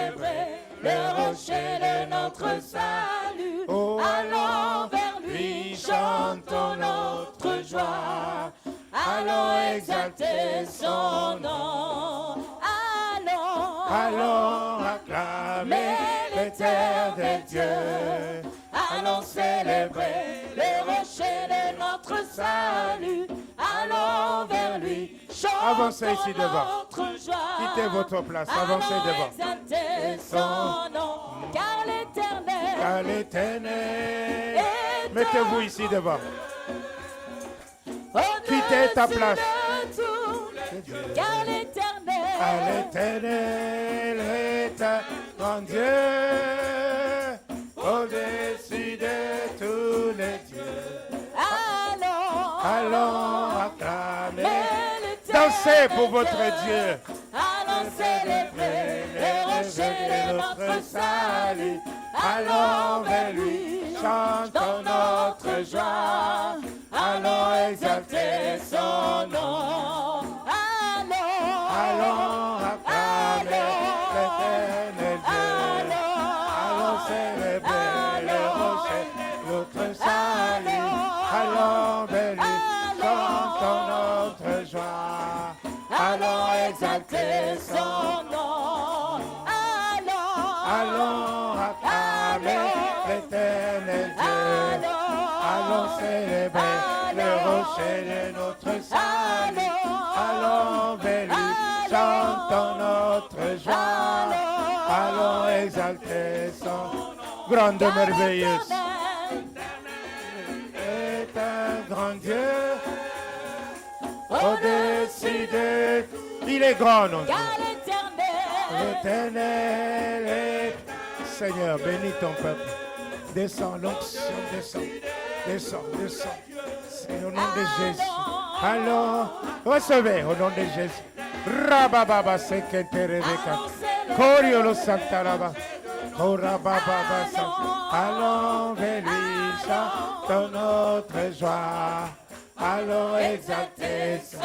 célébrer le rocher de notre salut. Oh, Allons vers lui, chantons notre joie. Allons exalter son nom. allons acclamer l'éternel Dieu. Allons célébrer le rocher de notre salut. Allons vers lui, chantons Avancez ici devant. notre joie. Quittez votre place, avancez Allons devant. exalter son nom, car À l'Éternel l'éternel. est Mettez-vous ici devant. quittez ta place. Car À l'Éternel l'éternel est un grand Dieu, au-dessus de tous les dieux. Allons acclamer, dansez pour votre Dieu. Allons célébrer le rocher de notre salut. Allons vers lui, chantons notre joie. Allons exalter son nom. Allons acclamer l'éternel Dieu. Allons célébrer le rocher, notre salut. Allons vers lui, chantons notre joie. Allons exalter son nom. Allons acclamer l'éternel Dieu. Allons célébrer le rocher de notre salut. Allons vers lui, chantons notre joie. Allons exalter son grande merveilleuse. Est un grand Dieu. Au-dessus de... Il est grand, non Dieu. Car l'Éternel L'Éternel est... Seigneur, bénis ton peuple. Descends, l'onction, descends. Descends, descends. C'est au nom de Jésus. Allons, recevez au nom de Jésus. Rabababa seketerebeka. Koriolo santaraba. Korabababa santa. Allons vers lui, chantons notre joie. Allons exalter son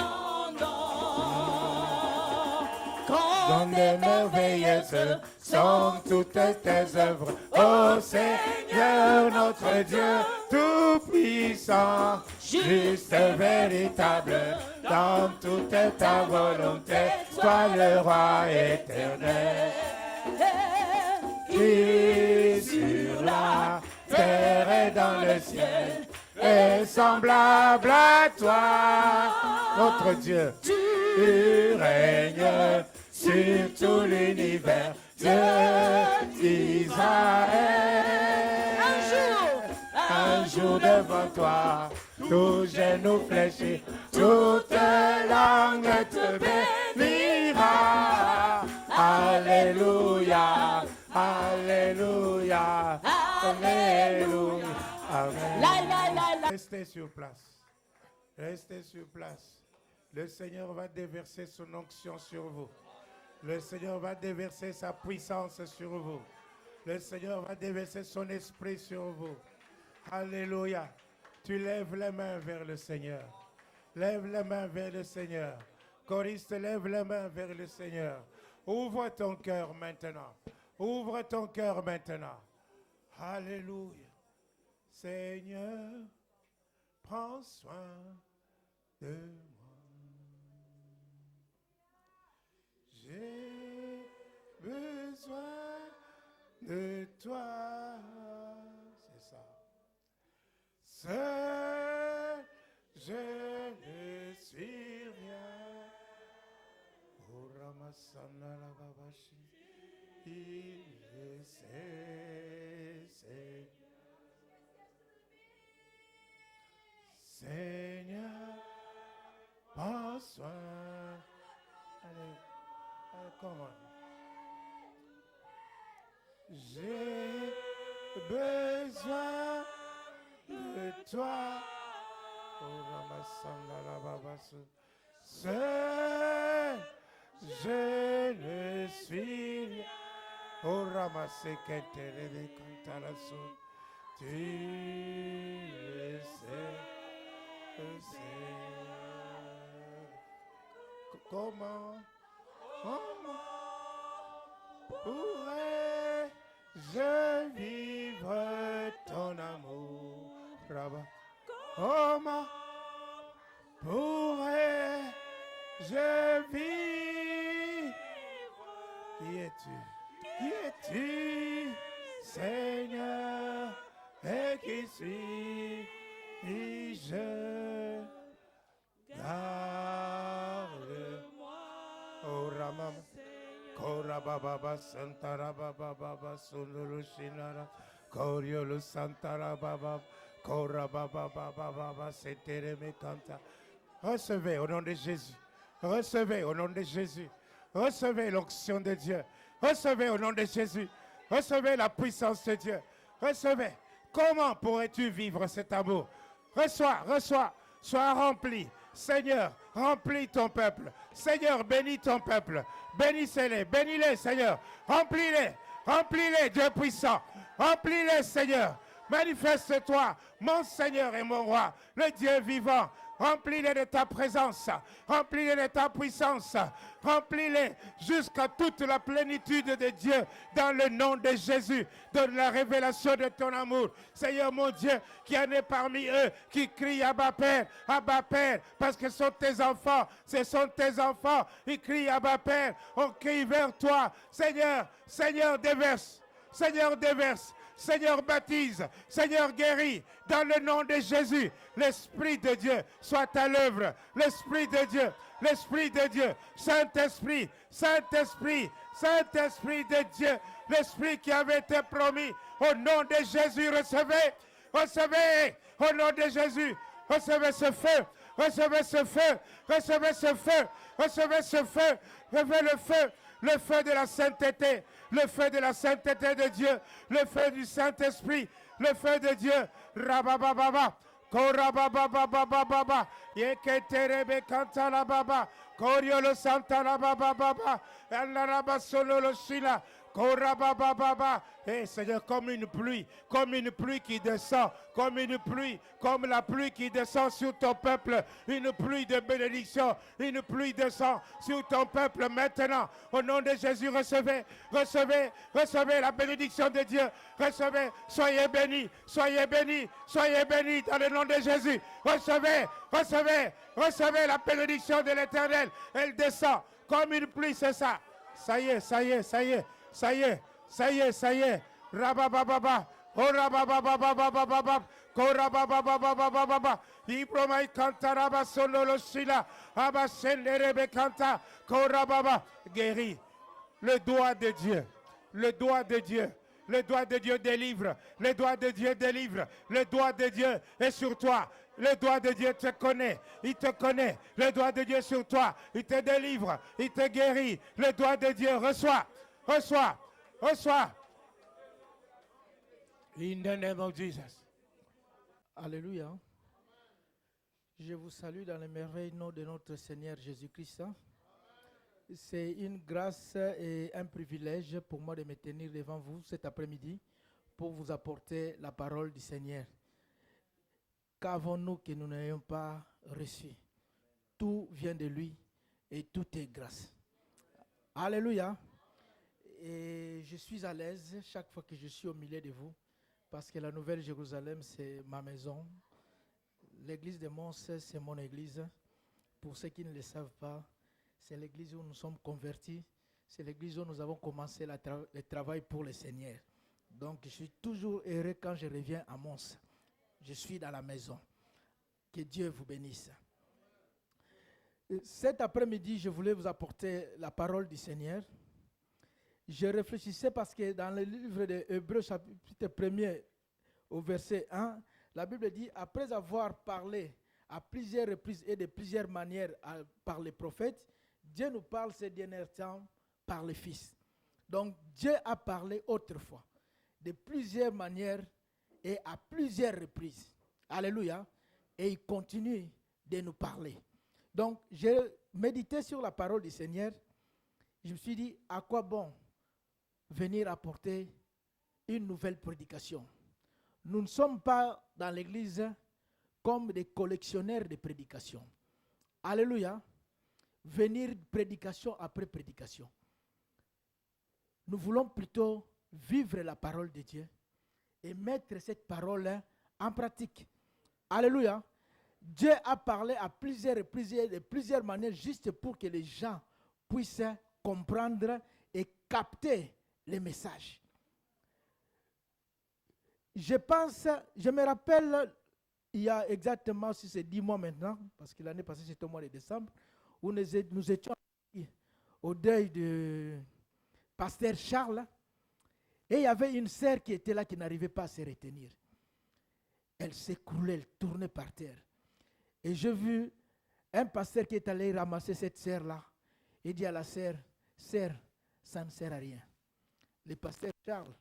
Grande et merveilleuse sont toutes tes œuvres, ô Seigneur notre Dieu, tout-puissant, juste, véritable, dans toute ta volonté, toi le roi éternel, qui sur la terre et dans le ciel est semblable à toi, notre Dieu. Tu règnes sur tout l'univers, Dieu d'Israël. Un jour devant toi, tout genou fléchis, toute langue te bénira. Alléluia, alléluia, alléluia. Amen. Restez sur place. Restez sur place. Le Seigneur va déverser son onction sur vous. Le Seigneur va déverser sa puissance sur vous. Le Seigneur va déverser son esprit sur vous. Alléluia. Tu lèves les mains vers le Seigneur. Lève les mains vers le Seigneur. Choriste, lève les mains vers le Seigneur. Ouvre ton cœur maintenant. Ouvre ton cœur maintenant. Alléluia. Seigneur, prends soin de moi. J'ai besoin de toi. C'est ça. Seul, je ne suis rien. Oh, Ramasana la babashi. Il sait. Seigneur, prends soin. Allez, comment? J'ai besoin de toi. Oh, Ramasanda la babasu. Seul, je ne suis rien. Oh, Ramasse Kentere Cantalasu. Tu le sais. Comment pourrais-je vivre ton amour? Rabba. Comment pourrais-je vivre? Qui es-tu? Qui es-tu, Seigneur? Et qui suis-je? Garde-moi. Oh Ramam. Korababa Santara Baba Sunulu Shinara. Koriolo Santara Baba. Korababa Baba Setere Mekanta. Recevez au nom de Jésus. Recevez au nom de Jésus. Recevez l'onction de Dieu. Recevez au nom de Jésus. Recevez la puissance de Dieu. Recevez. Comment pourrais-tu vivre cet amour? Reçois, reçois. Sois rempli. Seigneur, remplis ton peuple. Seigneur, bénis ton peuple. Bénissez-les, bénis-les, Seigneur. Remplis-les, remplis-les, Dieu puissant. Remplis-les, Seigneur. Manifeste-toi, mon Seigneur et mon roi, le Dieu vivant. Remplis-les de ta présence, remplis-les de ta puissance, remplis-les jusqu'à toute la plénitude de Dieu dans le nom de Jésus. Donne la révélation de ton amour. Seigneur mon Dieu, qui en est parmi eux, qui crient Abba Père, parce que ce sont tes enfants, ils crient Abba Père, on crie vers toi. Seigneur, Seigneur déverse, Seigneur déverse. Seigneur baptise, Seigneur guérit, dans le nom de Jésus, l'Esprit de Dieu soit à l'œuvre, l'Esprit de Dieu, Saint-Esprit, Saint-Esprit, Saint-Esprit de Dieu, l'Esprit qui avait été promis, au nom de Jésus, recevez, recevez, au nom de Jésus, recevez ce feu, recevez ce feu, recevez ce feu, recevez ce feu, recevez le feu de la sainteté, le feu de la sainteté de Dieu, le feu du Saint-Esprit, le feu de Dieu. Rabababa, korabababababa, yeketerebe kantala baba, koriolo santala baba, elaraba sololo shila. Korabababa. Eh Seigneur, comme une pluie qui descend, comme la pluie qui descend sur ton peuple, une pluie de bénédiction, une pluie descend sur ton peuple maintenant. Au nom de Jésus, recevez la bénédiction de Dieu. Recevez, soyez bénis dans le nom de Jésus. Recevez la bénédiction de l'Éternel. Elle descend comme une pluie, c'est ça. Ça y est. Rabababa. Oh rabababababababa. Korababababababa. Ibromai kantaraba sonolo shila. Abashenderebe kanta. Korababa. Guéris. Le doigt de Dieu. Le doigt de Dieu délivre. Le doigt de Dieu délivre. Le doigt de Dieu est sur toi. Le doigt de Dieu te connaît. Il te connaît. Le doigt de Dieu est sur toi. Il te délivre. Il te guérit. Le doigt de Dieu reçoit. In the name of Jesus. Alléluia. Je vous salue dans le merveilleux nom de notre Seigneur Jésus-Christ. C'est une grâce et un privilège pour moi de me tenir devant vous cet après-midi pour vous apporter la parole du Seigneur. Qu'avons-nous que nous n'ayons pas reçu? Tout vient de lui et tout est grâce. Alléluia. Et je suis à l'aise chaque fois que je suis au milieu de vous parce que la Nouvelle Jérusalem, c'est ma maison. L'église de Mons, c'est mon église. Pour ceux qui ne le savent pas, c'est l'église où nous sommes convertis. C'est l'église où nous avons commencé le travail pour le Seigneur. Donc, je suis toujours heureux quand je reviens à Mons. Je suis dans la maison. Que Dieu vous bénisse. Cet après-midi, je voulais vous apporter la parole du Seigneur. Je réfléchissais parce que dans le livre de Hébreux, chapitre 1er, au verset 1, la Bible dit, après avoir parlé à plusieurs reprises et de plusieurs manières par les prophètes, Dieu nous parle ces derniers temps par le Fils. Donc Dieu a parlé autrefois, de plusieurs manières et à plusieurs reprises. Alléluia. Et il continue de nous parler. Donc j'ai médité sur la parole du Seigneur. Je me suis dit, à quoi bon venir apporter une nouvelle prédication? Nous ne sommes pas dans l'église comme des collectionneurs de prédications. Alléluia. Venir prédication après prédication. nous voulons plutôt vivre la parole de Dieu et mettre cette parole en pratique. Alléluia. Dieu a parlé à plusieurs manières juste pour que les gens puissent comprendre et capter les messages. Je me rappelle, il y a exactement, si c'est 10 mois maintenant, parce que l'année passée c'était au mois de décembre, où nous étions au deuil de pasteur Charles, et il y avait une sœur qui était là qui n'arrivait pas à se retenir. Elle s'écroulait, elle tournait par terre. Et j'ai vu un pasteur qui est allé ramasser cette sœur-là et dit à la sœur, sœur, ça ne sert à rien. Le pasteur Charles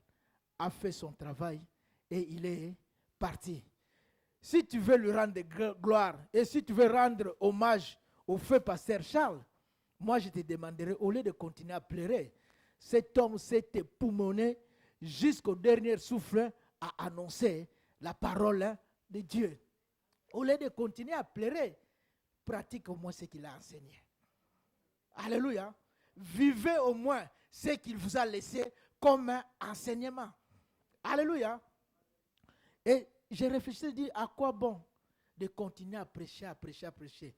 a fait son travail et il est parti. Si tu veux lui rendre gloire et si tu veux rendre hommage au feu pasteur Charles, moi je te demanderai, au lieu de continuer à pleurer, cet homme s'est époumoné jusqu'au dernier souffle à annoncer la parole de Dieu. Au lieu de continuer à pleurer, pratique au moins ce qu'il a enseigné. Alléluia. Vivez au moins ce qu'il vous a laissé comme enseignement. Alléluia. Et j'ai réfléchi et dit, à quoi bon de continuer à prêcher, à prêcher, à prêcher.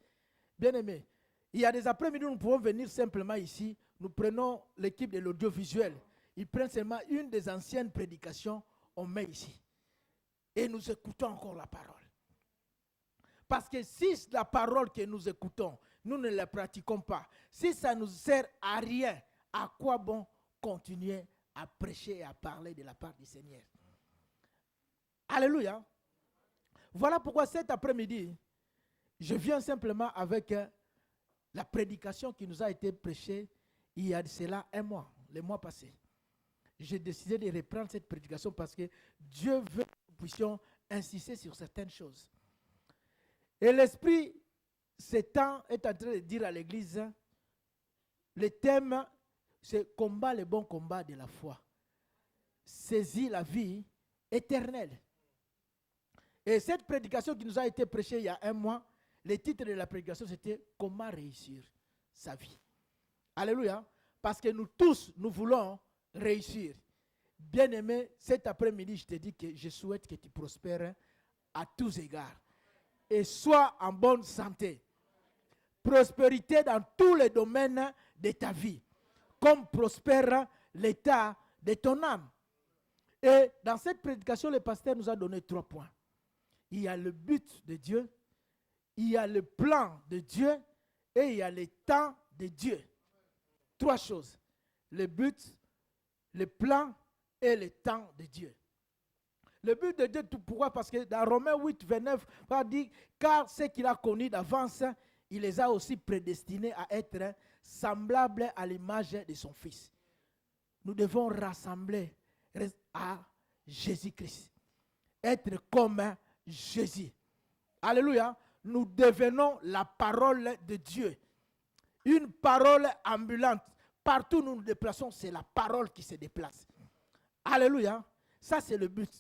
Bien aimé, il y a des après-midi où nous pouvons venir simplement ici. Nous prenons l'équipe de l'audiovisuel. Ils prennent seulement une des anciennes prédications, on met ici. Et nous écoutons encore la parole. Parce que si la parole que nous écoutons, nous ne la pratiquons pas, si ça ne nous sert à rien, à quoi bon continuer à prêcher et à parler de la part du Seigneur? Alléluia. Voilà pourquoi cet après-midi, je viens simplement avec la prédication qui nous a été prêchée il y a de cela un mois, le mois passé. J'ai décidé de reprendre cette prédication parce que Dieu veut que nous puissions insister sur certaines choses. Et l'Esprit est en train de dire à l'Église, le thème, c'est combat le bon combat de la foi. Saisis la vie éternelle. Et cette prédication qui nous a été prêchée il y a un mois, le titre de la prédication c'était « Comment réussir sa vie ». Alléluia. Parce que nous tous, nous voulons réussir. Bien-aimé, cet après-midi, je te dis que je souhaite que tu prospères à tous égards. Et sois en bonne santé. Prospérité dans tous les domaines de ta vie. Comme prospère l'état de ton âme. Et dans cette prédication, le pasteur nous a donné 3 points. Il y a le but de Dieu, il y a le plan de Dieu et il y a le temps de Dieu. 3 choses. Le but, le plan et le temps de Dieu. Le but de Dieu, pourquoi? Parce que dans Romains 8, 29, on dit, car ce qu'il a connu d'avance, il les a aussi prédestinés à être semblables à l'image de son Fils. Nous devons rassembler à Jésus-Christ. Être comme Jésus. Alléluia. Nous devenons la parole de Dieu. Une parole ambulante. Partout où nous nous déplaçons, c'est la parole qui se déplace. Alléluia. Ça, c'est le but.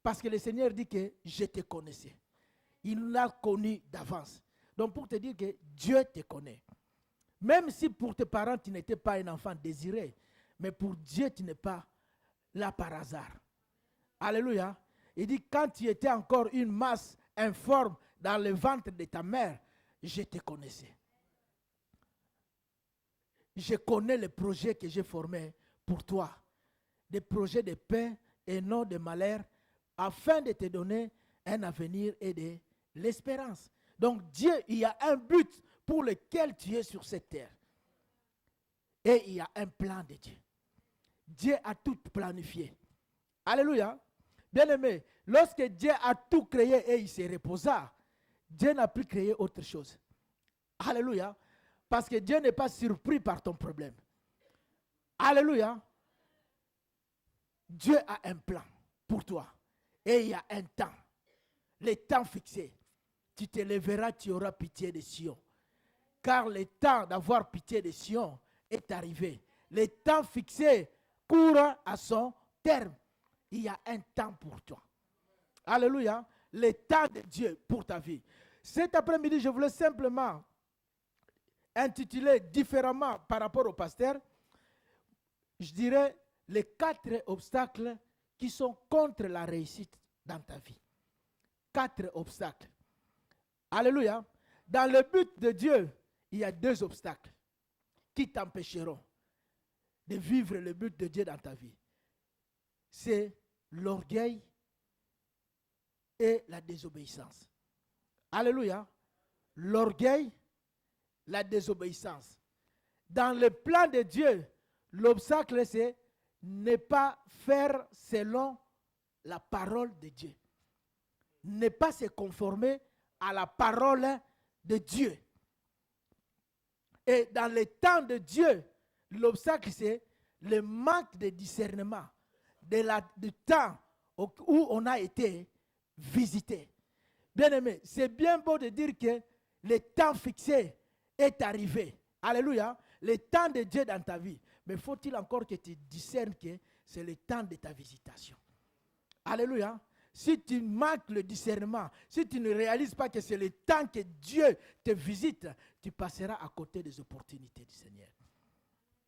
Parce que le Seigneur dit que je te connaissais. Il l'a connu d'avance. Donc, pour te dire que Dieu te connaît. Même si pour tes parents, tu n'étais pas un enfant désiré. Mais pour Dieu, tu n'es pas là par hasard. Alléluia. Il dit, quand tu étais encore une masse informe dans le ventre de ta mère, je te connaissais. Je connais les projets que j'ai formés pour toi. Des projets de paix et non de malheur, afin de te donner un avenir et de l'espérance. Donc Dieu, il y a un but pour lequel tu es sur cette terre. Et il y a un plan de Dieu. Dieu a tout planifié. Alléluia. Bien-aimé, lorsque Dieu a tout créé et il se reposa, Dieu n'a plus créé autre chose. Alléluia. Parce que Dieu n'est pas surpris par ton problème. Alléluia. Dieu a un plan pour toi. Et il y a un temps. Le temps fixé. Tu te lèveras, tu auras pitié de Sion. Car le temps d'avoir pitié de Sion est arrivé. Le temps fixé court à son terme. Il y a un temps pour toi. Alléluia. Le temps de Dieu pour ta vie. Cet après-midi, je voulais simplement intituler différemment par rapport au pasteur. Je dirais les 4 obstacles qui sont contre la réussite dans ta vie. 4 obstacles. Alléluia. Dans le but de Dieu, il y a 2 obstacles qui t'empêcheront de vivre le but de Dieu dans ta vie. C'est l'orgueil et la désobéissance. Alléluia. L'orgueil, la désobéissance. Dans le plan de Dieu, l'obstacle, c'est ne pas faire selon la parole de Dieu. Ne pas se conformer à la parole de Dieu. Et dans le temps de Dieu, l'obstacle, c'est le manque de discernement du temps où on a été visité. Bien-aimé, c'est bien beau de dire que le temps fixé est arrivé. Alléluia. Le temps de Dieu dans ta vie. Mais faut-il encore que tu discernes que c'est le temps de ta visitation. Alléluia. Si tu manques le discernement, si tu ne réalises pas que c'est le temps que Dieu te visite, tu passeras à côté des opportunités du Seigneur.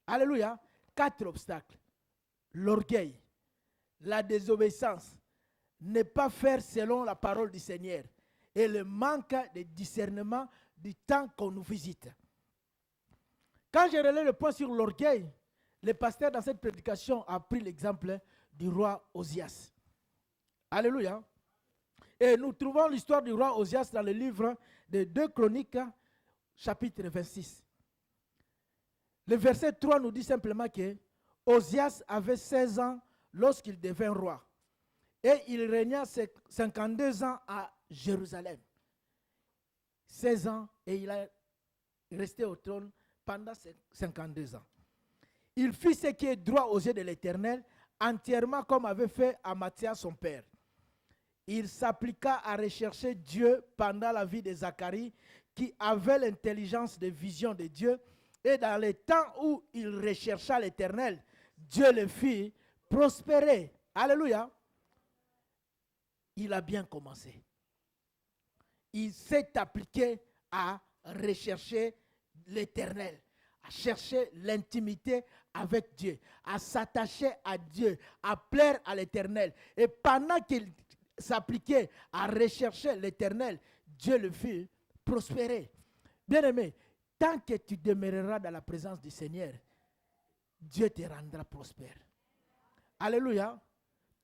Alléluia. 4 obstacles. L'orgueil, la désobéissance, ne pas faire selon la parole du Seigneur et le manque de discernement du temps qu'on nous visite. Quand j'ai relève le point sur l'orgueil, le pasteur dans cette prédication a pris l'exemple du roi Osias. Alléluia. Et nous trouvons l'histoire du roi Osias dans le livre de 2 Chroniques, chapitre 26. Le verset 3 nous dit simplement que Osias avait 16 ans lorsqu'il devint roi. Et il régna 52 ans à Jérusalem. 16 ans et il a resté au trône pendant 52 ans. Il fit ce qui est droit aux yeux de l'Éternel, entièrement comme avait fait Amathia son père. Il s'appliqua à rechercher Dieu pendant la vie de Zacharie, qui avait l'intelligence de vision de Dieu. Et dans le temps où il rechercha l'Éternel, Dieu le fit prospérer. Alléluia. Il a bien commencé. Il s'est appliqué à rechercher l'Éternel, à chercher l'intimité avec Dieu, à s'attacher à Dieu, à plaire à l'Éternel. Et pendant qu'il s'appliquait à rechercher l'Éternel, Dieu le fit prospérer. Bien-aimé, tant que tu demeureras dans la présence du Seigneur, Dieu te rendra prospère. Alléluia.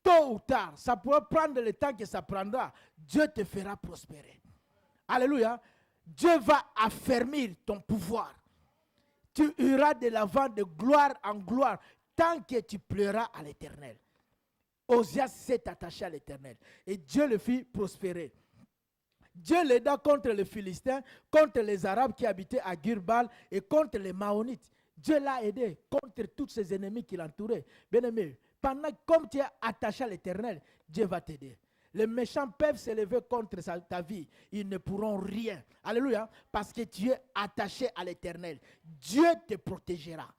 Tôt ou tard, ça pourra prendre le temps que ça prendra, Dieu te fera prospérer. Alléluia. Dieu va affermir ton pouvoir. Tu iras de l'avant de gloire en gloire tant que tu pleuras à l'Éternel. Osias s'est attaché à l'Éternel et Dieu le fit prospérer. Dieu l'aida contre les Philistins, contre les Arabes qui habitaient à Gurbal et contre les Maonites. Dieu l'a aidé contre tous ses ennemis qui l'entouraient. Bien-aimé, comme tu es attaché à l'Éternel, Dieu va t'aider. Les méchants peuvent s'élever contre ta vie. Ils ne pourront rien. Alléluia. Parce que tu es attaché à l'Éternel. Dieu te protégera.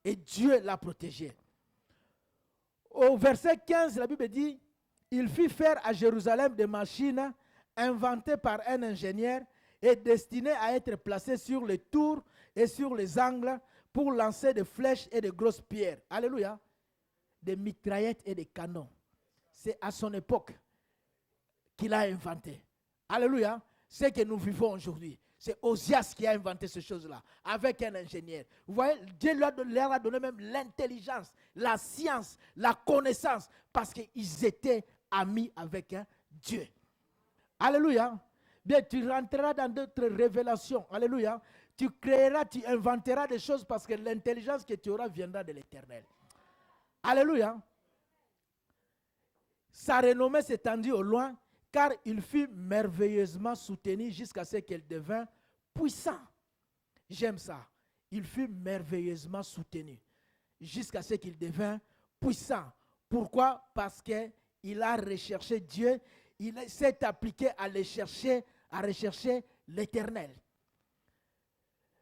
Et Dieu l'a protégé. Au verset 15, la Bible dit, il fit faire à Jérusalem des machines inventées par un ingénieur et destinées à être placées sur les tours et sur les angles pour lancer des flèches et de grosses pierres. Alléluia. Des mitraillettes et des canons. C'est à son époque qu'il a inventé. Alléluia. Ce que nous vivons aujourd'hui. C'est Osias qui a inventé ces choses-là, avec un ingénieur. Vous voyez, Dieu leur a donné même l'intelligence, la science, la connaissance, parce qu'ils étaient amis avec Dieu. Alléluia. Bien, tu rentreras dans d'autres révélations. Alléluia. Tu créeras, tu inventeras des choses parce que l'intelligence que tu auras viendra de l'Éternel. Alléluia. Sa renommée s'étendit au loin, car il fut merveilleusement soutenu jusqu'à ce qu'il devint puissant. J'aime ça. Il fut merveilleusement soutenu jusqu'à ce qu'il devint puissant. Pourquoi? Parce qu'il a recherché Dieu, il s'est appliqué à rechercher l'Éternel.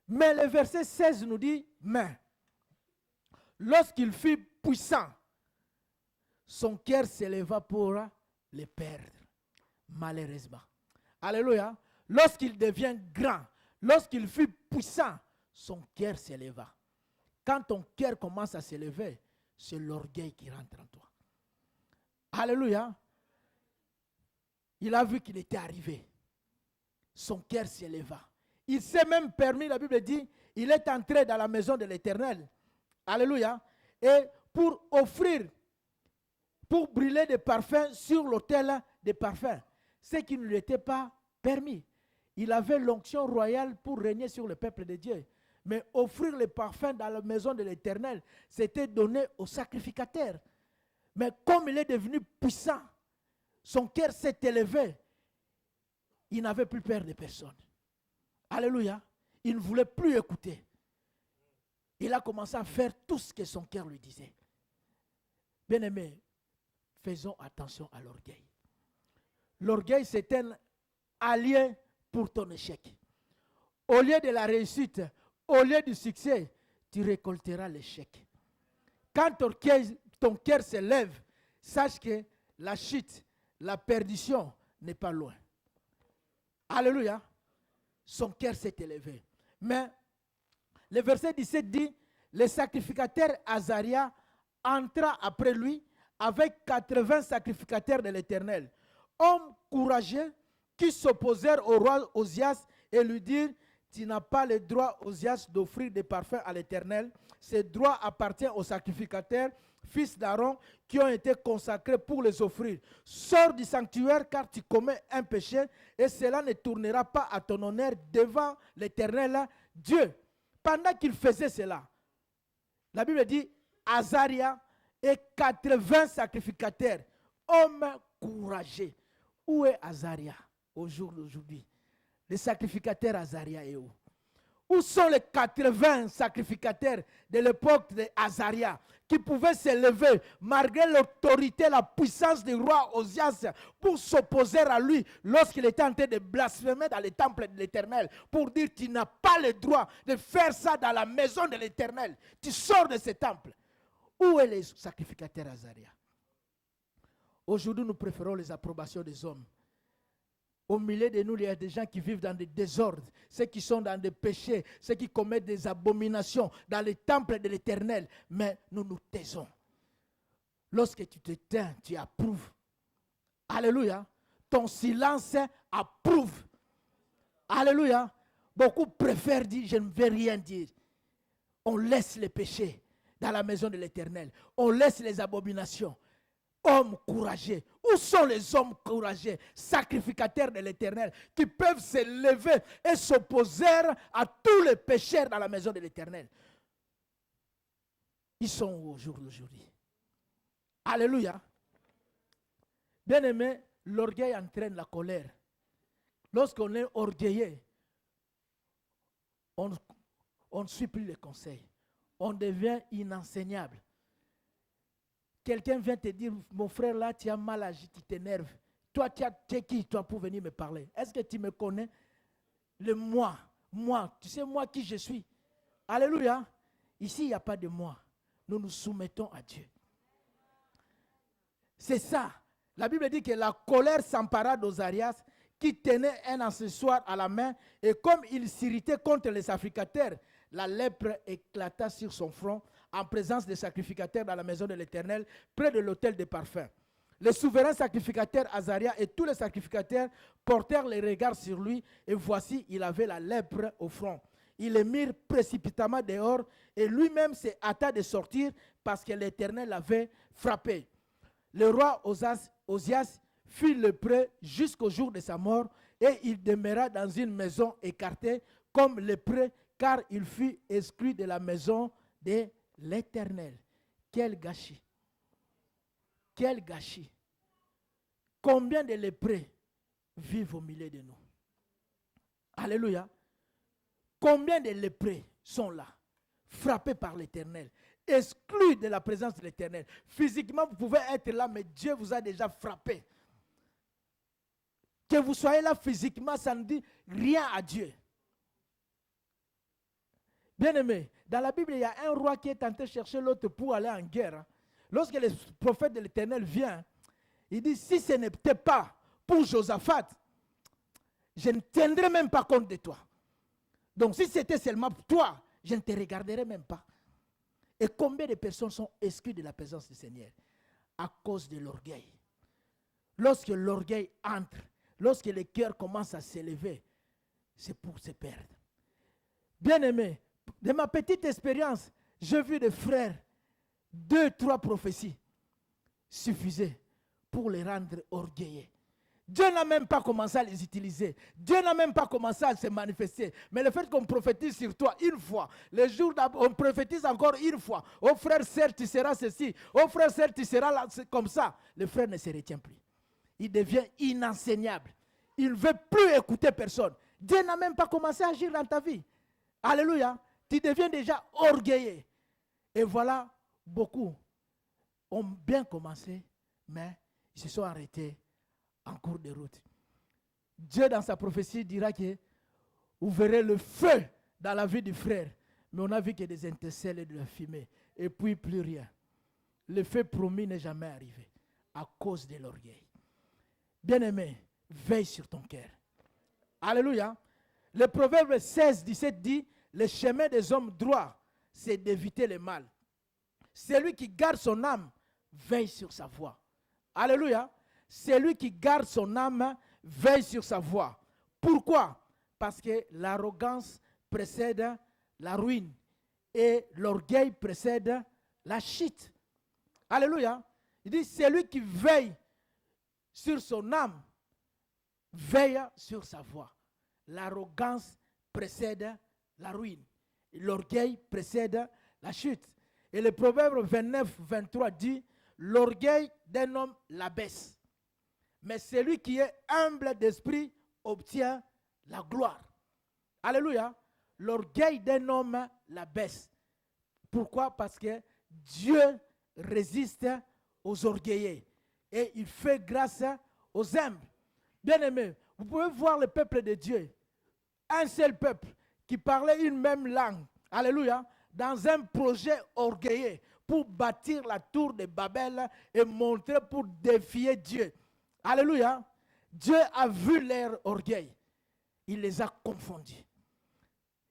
Mais le verset 16 nous dit, mais lorsqu'il fut puissant, son cœur s'éleva pour le perdre, malheureusement. Alléluia. Lorsqu'il devient grand, lorsqu'il fut puissant, son cœur s'éleva. Quand ton cœur commence à s'élever, c'est l'orgueil qui rentre en toi. Alléluia. Il a vu qu'il était arrivé. Son cœur s'éleva. Il s'est même permis, la Bible dit, il est entré dans la maison de l'Éternel. Alléluia. Et pour offrir, pour brûler des parfums sur l'autel des parfums. Ce qui ne lui était pas permis. Il avait l'onction royale pour régner sur le peuple de Dieu. Mais offrir les parfums dans la maison de l'Éternel, c'était donné au sacrificateur. Mais comme il est devenu puissant, son cœur s'est élevé. Il n'avait plus peur de personne. Alléluia. Il ne voulait plus écouter. Il a commencé à faire tout ce que son cœur lui disait. Bien-aimés, faisons attention à l'orgueil. L'orgueil, c'est un allié pour ton échec. Au lieu de la réussite, au lieu du succès, tu récolteras l'échec. Quand ton cœur se lève, sache que la chute, la perdition n'est pas loin. Alléluia. Son cœur s'est élevé. Mais le verset 17 dit, le sacrificateur Azaria entra après lui avec 80 sacrificateurs de l'Éternel, hommes courageux qui s'opposèrent au roi Osias et lui dirent, tu n'as pas le droit, Osias, d'offrir des parfums à l'Éternel. Ce droit appartient aux sacrificateurs, fils d'Aaron, qui ont été consacrés pour les offrir. Sors du sanctuaire car tu commets un péché et cela ne tournera pas à ton honneur devant l'Éternel Dieu. Pendant qu'il faisait cela, la Bible dit, Azaria et 80 sacrificateurs, hommes courageux. Où est Azaria au jour d'aujourd'hui? Les sacrificateurs Azaria est où? Où sont les 80 sacrificateurs de l'époque de Azaria qui pouvaient s'élever malgré l'autorité, la puissance du roi Osias pour s'opposer à lui lorsqu'il était en train de blasphémer dans le temple de l'Éternel pour dire tu n'as pas le droit de faire ça dans la maison de l'Éternel. Tu sors de ce temple. Où est les sacrificateurs Azaria? Aujourd'hui, nous préférons les approbations des hommes. Au milieu de nous, il y a des gens qui vivent dans des désordres, ceux qui sont dans des péchés, ceux qui commettent des abominations dans les temples de l'Éternel. Mais nous nous taisons. Lorsque tu te tais, tu approuves. Alléluia. Ton silence approuve. Alléluia. Beaucoup préfèrent dire, je ne vais rien dire. On laisse les péchés dans la maison de l'Éternel. On laisse les abominations. Hommes courageux. Où sont les hommes courageux, sacrificateurs de l'Éternel, qui peuvent se lever et s'opposer à tous les pécheurs dans la maison de l'Éternel? Ils sont au jour d'aujourd'hui. Alléluia. Bien-aimé, l'orgueil entraîne la colère. Lorsqu'on est orgueilleux, on ne suit plus les conseils. On devient inenseignable. Quelqu'un vient te dire, mon frère là, tu as mal agi, tu t'énerves. Toi, tu es qui, toi, pour venir me parler? Est-ce que tu me connais? Le moi, tu sais moi qui je suis. Alléluia. Ici, il n'y a pas de moi. Nous nous soumettons à Dieu. C'est ça. La Bible dit que la colère s'empara d'Ozarias, qui tenait un accessoire à la main, et comme il s'irritait contre les sacrificateurs, la lèpre éclata sur son front, en présence des sacrificateurs dans la maison de l'Éternel, près de l'autel des parfums. Le souverain sacrificateur Azaria et tous les sacrificateurs portèrent les regards sur lui, et voici, il avait la lèpre au front. Ils le mirent précipitamment dehors, et lui-même se hâta de sortir, parce que l'Éternel l'avait frappé. Le roi Osias fut lépreux jusqu'au jour de sa mort, et il demeura dans une maison écartée, comme lépreux, car il fut exclu de la maison de l'Éternel. Quel gâchis. Quel gâchis. Combien de lépreux vivent au milieu de nous? Alléluia. Combien de lépreux sont là, frappés par l'Éternel, exclus de la présence de l'Éternel? Physiquement, vous pouvez être là, mais Dieu vous a déjà frappé. Que vous soyez là physiquement, ça ne dit rien à Dieu. Bien-aimé, dans la Bible, il y a un roi qui est tenté de chercher l'autre pour aller en guerre. Lorsque le prophète de l'Éternel vient, il dit, si ce n'était pas pour Josaphat, je ne tiendrai même pas compte de toi. Donc si c'était seulement pour toi, je ne te regarderai même pas. Et combien de personnes sont exclues de la présence du Seigneur à cause de l'orgueil? Lorsque l'orgueil entre, lorsque le cœur commence à s'élever, c'est pour se perdre. Bien-aimé, de ma petite expérience, j'ai vu des frères, 2, 3 prophéties suffisaient pour les rendre orgueilleux. Dieu n'a même pas commencé à les utiliser. Dieu n'a même pas commencé à se manifester. Mais le fait qu'on prophétise sur toi une fois, le jour d'après, on prophétise encore une fois. Oh frère, certes, tu seras ceci. Oh frère, certes, tu seras là. C'est comme ça. Le frère ne se retient plus. Il devient inenseignable. Il ne veut plus écouter personne. Dieu n'a même pas commencé à agir dans ta vie. Alléluia. Tu deviens déjà orgueilleux. Et voilà, beaucoup ont bien commencé, mais ils se sont arrêtés en cours de route. Dieu, dans sa prophétie, dira que vous verrez le feu dans la vie du frère. Mais on a vu que des étincelles et de la fumée. Et puis plus rien. Le feu promis n'est jamais arrivé à cause de l'orgueil. Bien-aimé, veille sur ton cœur. Alléluia. Le proverbe 16, 17 dit, le chemin des hommes droits, c'est d'éviter le mal. Celui qui garde son âme, veille sur sa voie. Alléluia. Celui qui garde son âme, veille sur sa voie. Pourquoi? Parce que l'arrogance précède la ruine et l'orgueil précède la chute. Alléluia. Il dit, celui qui veille sur son âme, veille sur sa voie. L'arrogance précède la ruine. L'orgueil précède la chute. Et le proverbe 29, 23 dit, l'orgueil d'un homme l'abaisse. Mais celui qui est humble d'esprit obtient la gloire. Alléluia. L'orgueil d'un homme l'abaisse. Pourquoi? Parce que Dieu résiste aux orgueilleux. Et il fait grâce aux humbles. Bien-aimés, vous pouvez voir le peuple de Dieu. Un seul peuple qui parlait une même langue. Alléluia. Dans un projet orgueilleux pour bâtir la tour de Babel et montrer pour défier Dieu. Alléluia. Dieu a vu leur orgueil. Il les a confondus.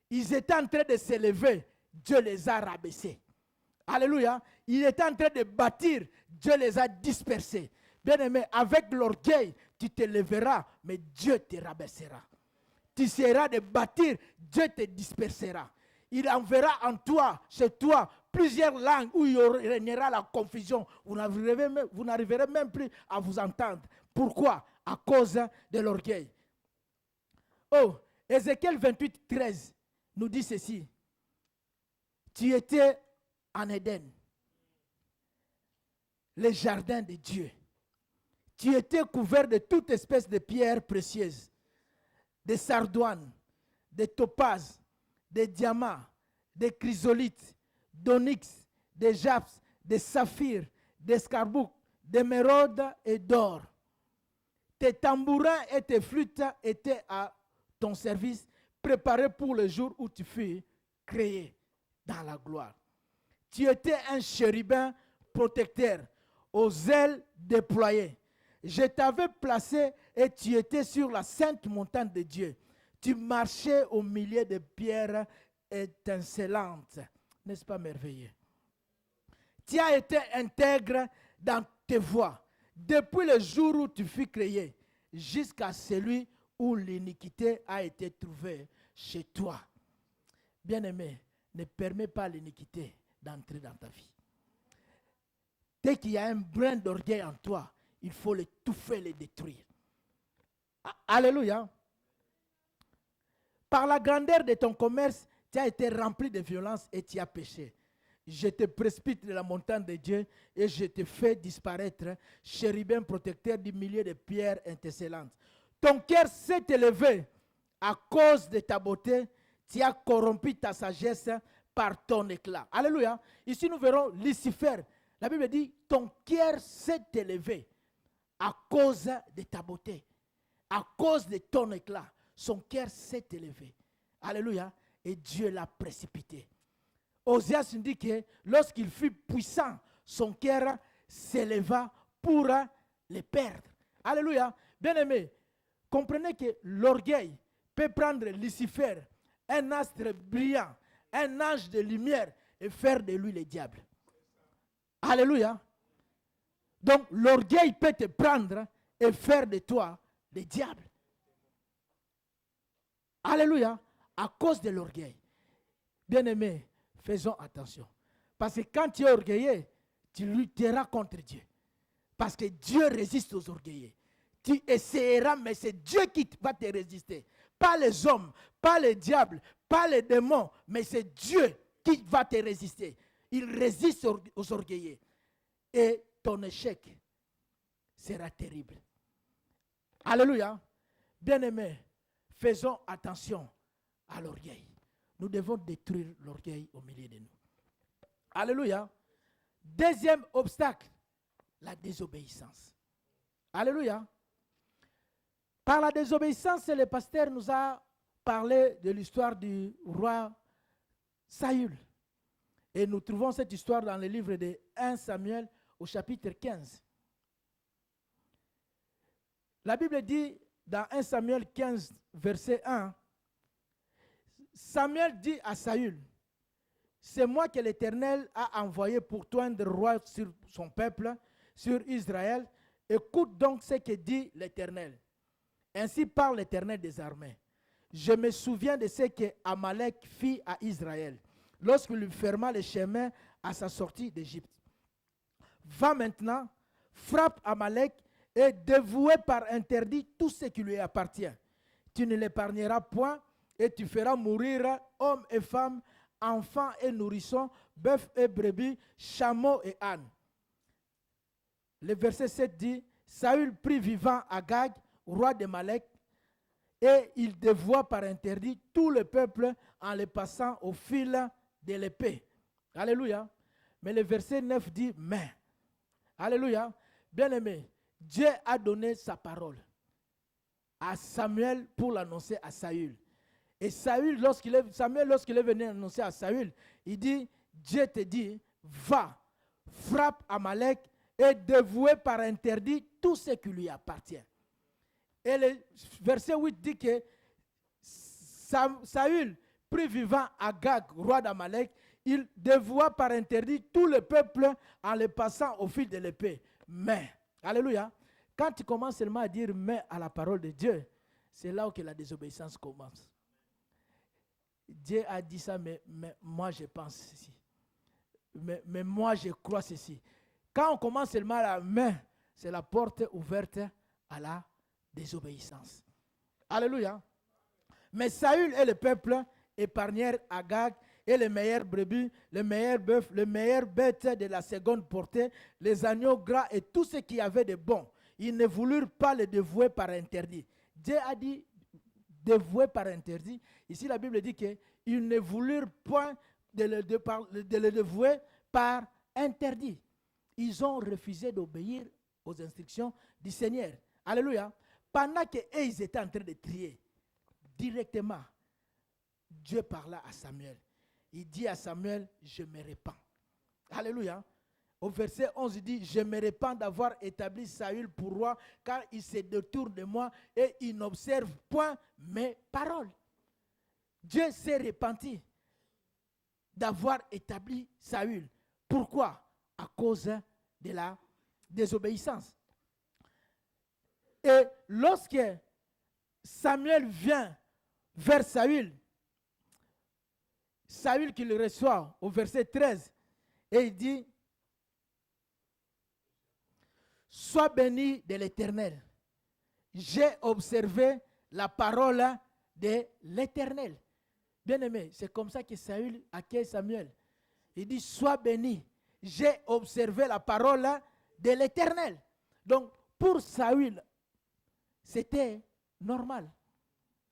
Ils étaient en train de s'élever. Dieu les a rabaissés. Alléluia. Ils étaient en train de bâtir. Dieu les a dispersés. Bien-aimé, avec l'orgueil, tu te lèveras, mais Dieu te rabaissera. Tu essaieras de bâtir, Dieu te dispersera. Il enverra en toi, chez toi, plusieurs langues où il régnera la confusion. Vous n'arriverez même plus à vous entendre. Pourquoi? À cause de l'orgueil. Oh, Ézéchiel 28, 13 nous dit ceci. Tu étais en Éden, le jardin de Dieu. Tu étais couvert de toute espèce de pierres précieuses, de sardoines, de topazes, de diamants, de chrysolites, d'onyx, de jaspes, de saphirs, d'escarboucles, d'émeraudes et d'or. Tes tambourins et tes flûtes étaient à ton service, préparés pour le jour où tu fus créé dans la gloire. Tu étais un chérubin protecteur, aux ailes déployées. Je t'avais placé et tu étais sur la sainte montagne de Dieu. Tu marchais au milieu de pierres étincelantes. N'est-ce pas merveilleux? Tu as été intègre dans tes voies, depuis le jour où tu fus créé, jusqu'à celui où l'iniquité a été trouvée chez toi. Bien-aimé, ne permets pas l'iniquité d'entrer dans ta vie. Dès qu'il y a un brin d'orgueil en toi, il faut l'étouffer, le détruire. Alléluia. Par la grandeur de ton commerce, tu as été rempli de violence et tu as péché. Je te précipite de la montagne de Dieu et je te fais disparaître, chérubin protecteur du milieu de pierres étincelantes. Ton cœur s'est élevé à cause de ta beauté, tu as corrompu ta sagesse par ton éclat. Alléluia. Ici nous verrons Lucifer. La Bible dit, ton cœur s'est élevé à cause de ta beauté, à cause de ton éclat. Son cœur s'est élevé. Alléluia. Et Dieu l'a précipité. Oséas dit que lorsqu'il fut puissant, son cœur s'éleva pour le perdre. Alléluia. Bien-aimé, comprenez que l'orgueil peut prendre Lucifer, un astre brillant, un ange de lumière, et faire de lui le diable. Alléluia. Donc l'orgueil peut te prendre et faire de toi le diable. Alléluia. À cause de l'orgueil. Bien-aimés, faisons attention. Parce que quand tu es orgueilleux, tu lutteras contre Dieu. Parce que Dieu résiste aux orgueilleux. Tu essaieras, mais c'est Dieu qui va te résister. Pas les hommes, pas les diables, pas les démons, mais c'est Dieu qui va te résister. Il résiste aux orgueilleux. Et ton échec sera terrible. Alléluia. Bien-aimés, faisons attention à l'orgueil. Nous devons détruire l'orgueil au milieu de nous. Alléluia. Deuxième obstacle, la désobéissance. Alléluia. Par la désobéissance, le pasteur nous a parlé de l'histoire du roi Saül. Et nous trouvons cette histoire dans le livre de 1 Samuel au chapitre 15. La Bible dit dans 1 Samuel 15, verset 1, Samuel dit à Saül, c'est moi que l'Éternel a envoyé pour toindre roi sur son peuple, sur Israël. Écoute donc ce que dit l'Éternel. Ainsi parle l'Éternel des armées. Je me souviens de ce que Amalek fit à Israël, lorsqu'il lui ferma le chemin à sa sortie d'Égypte. Va maintenant, frappe Amalek et dévoue par interdit tout ce qui lui appartient. Tu ne l'épargneras point et tu feras mourir hommes et femmes, enfants et nourrissons, bœufs et brebis, chameaux et ânes. Le verset 7 dit, Saül prit vivant Agag, roi d'Amalek, et il dévoua par interdit tout le peuple en le passant au fil de l'épée. Alléluia. Mais le verset 9 dit, mais. Alléluia. Bien-aimé, Dieu a donné sa parole à Samuel pour l'annoncer à Saül. Et Samuel, lorsqu'il est venu annoncer à Saül, il dit, Dieu te dit, va, frappe Amalek et dévoue par interdit tout ce qui lui appartient. Et le verset 8 dit que Saül prit vivant Agag, roi d'Amalek, il dévoua par interdit tout le peuple en le passant au fil de l'épée. Mais, alléluia, quand tu commences seulement à dire mais à la parole de Dieu, c'est là où que la désobéissance commence. Dieu a dit ça, mais moi je pense ceci. Mais moi je crois ceci. Quand on commence seulement à la main, c'est la porte ouverte à la désobéissance. Alléluia. Mais Saül et le peuple épargnèrent Agag et les meilleurs brebis, les meilleurs bœufs, les meilleures bêtes de la seconde portée, les agneaux gras et tout ce qu'il y avait de bon. Ils ne voulurent pas le dévouer par interdit. Dieu a dit dévouer par interdit. Ici, la Bible dit qu'ils ne voulurent point de le dévouer par interdit. Ils ont refusé d'obéir aux instructions du Seigneur. Alléluia. Pendant qu'ils étaient en train de trier, directement, Dieu parla à Samuel. Il dit à Samuel, je me répands. Alléluia. Au verset 11, il dit, je me répands d'avoir établi Saül pour roi, car il se détourne de moi et il n'observe point mes paroles. Dieu s'est repenti d'avoir établi Saül. Pourquoi? À cause de la désobéissance. Et lorsque Samuel vient vers Saül qui le reçoit au verset 13, et il dit, sois béni de l'Éternel. J'ai observé la parole de l'Éternel. Bien-aimé, c'est comme ça que Saül accueille Samuel. Il dit, sois béni. J'ai observé la parole de l'Éternel. Donc, pour Saül, c'était normal.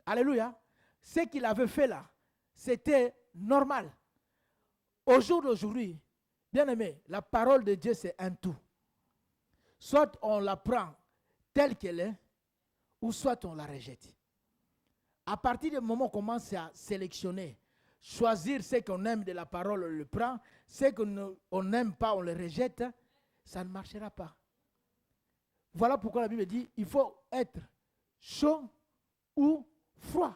Alléluia. Ce qu'il avait fait là, c'était normal. Au jour d'aujourd'hui, bien-aimé, la parole de Dieu, c'est un tout. Soit on la prend telle qu'elle est, ou soit on la rejette. À partir du moment où on commence à sélectionner, choisir ce qu'on aime de la parole, on le prend, ce qu'on n'aime pas, on le rejette, ça ne marchera pas. Voilà pourquoi la Bible dit, il faut être chaud ou froid.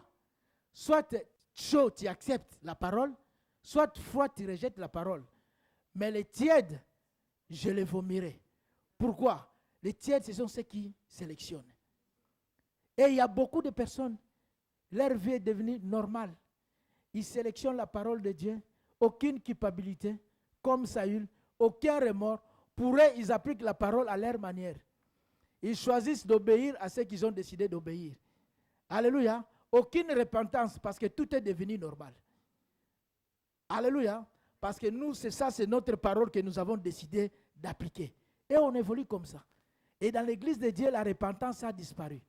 Soit chaud, tu acceptes la parole, Soit froid, tu rejettes la parole. Mais les tièdes, je les vomirai. Pourquoi? Les tièdes, ce sont ceux qui sélectionnent. Et il y a beaucoup de personnes, leur vie est devenue normale. Ils sélectionnent la parole de Dieu, aucune culpabilité, comme Saül, aucun remords. Pour eux, ils appliquent la parole à leur manière. Ils choisissent d'obéir à ceux qu'ils ont décidé d'obéir. Alléluia. Aucune repentance parce que tout est devenu normal. Alléluia. Parce que nous, c'est notre parole que nous avons décidé d'appliquer. Et on évolue comme ça. Et dans l'église de Dieu, la repentance a disparu.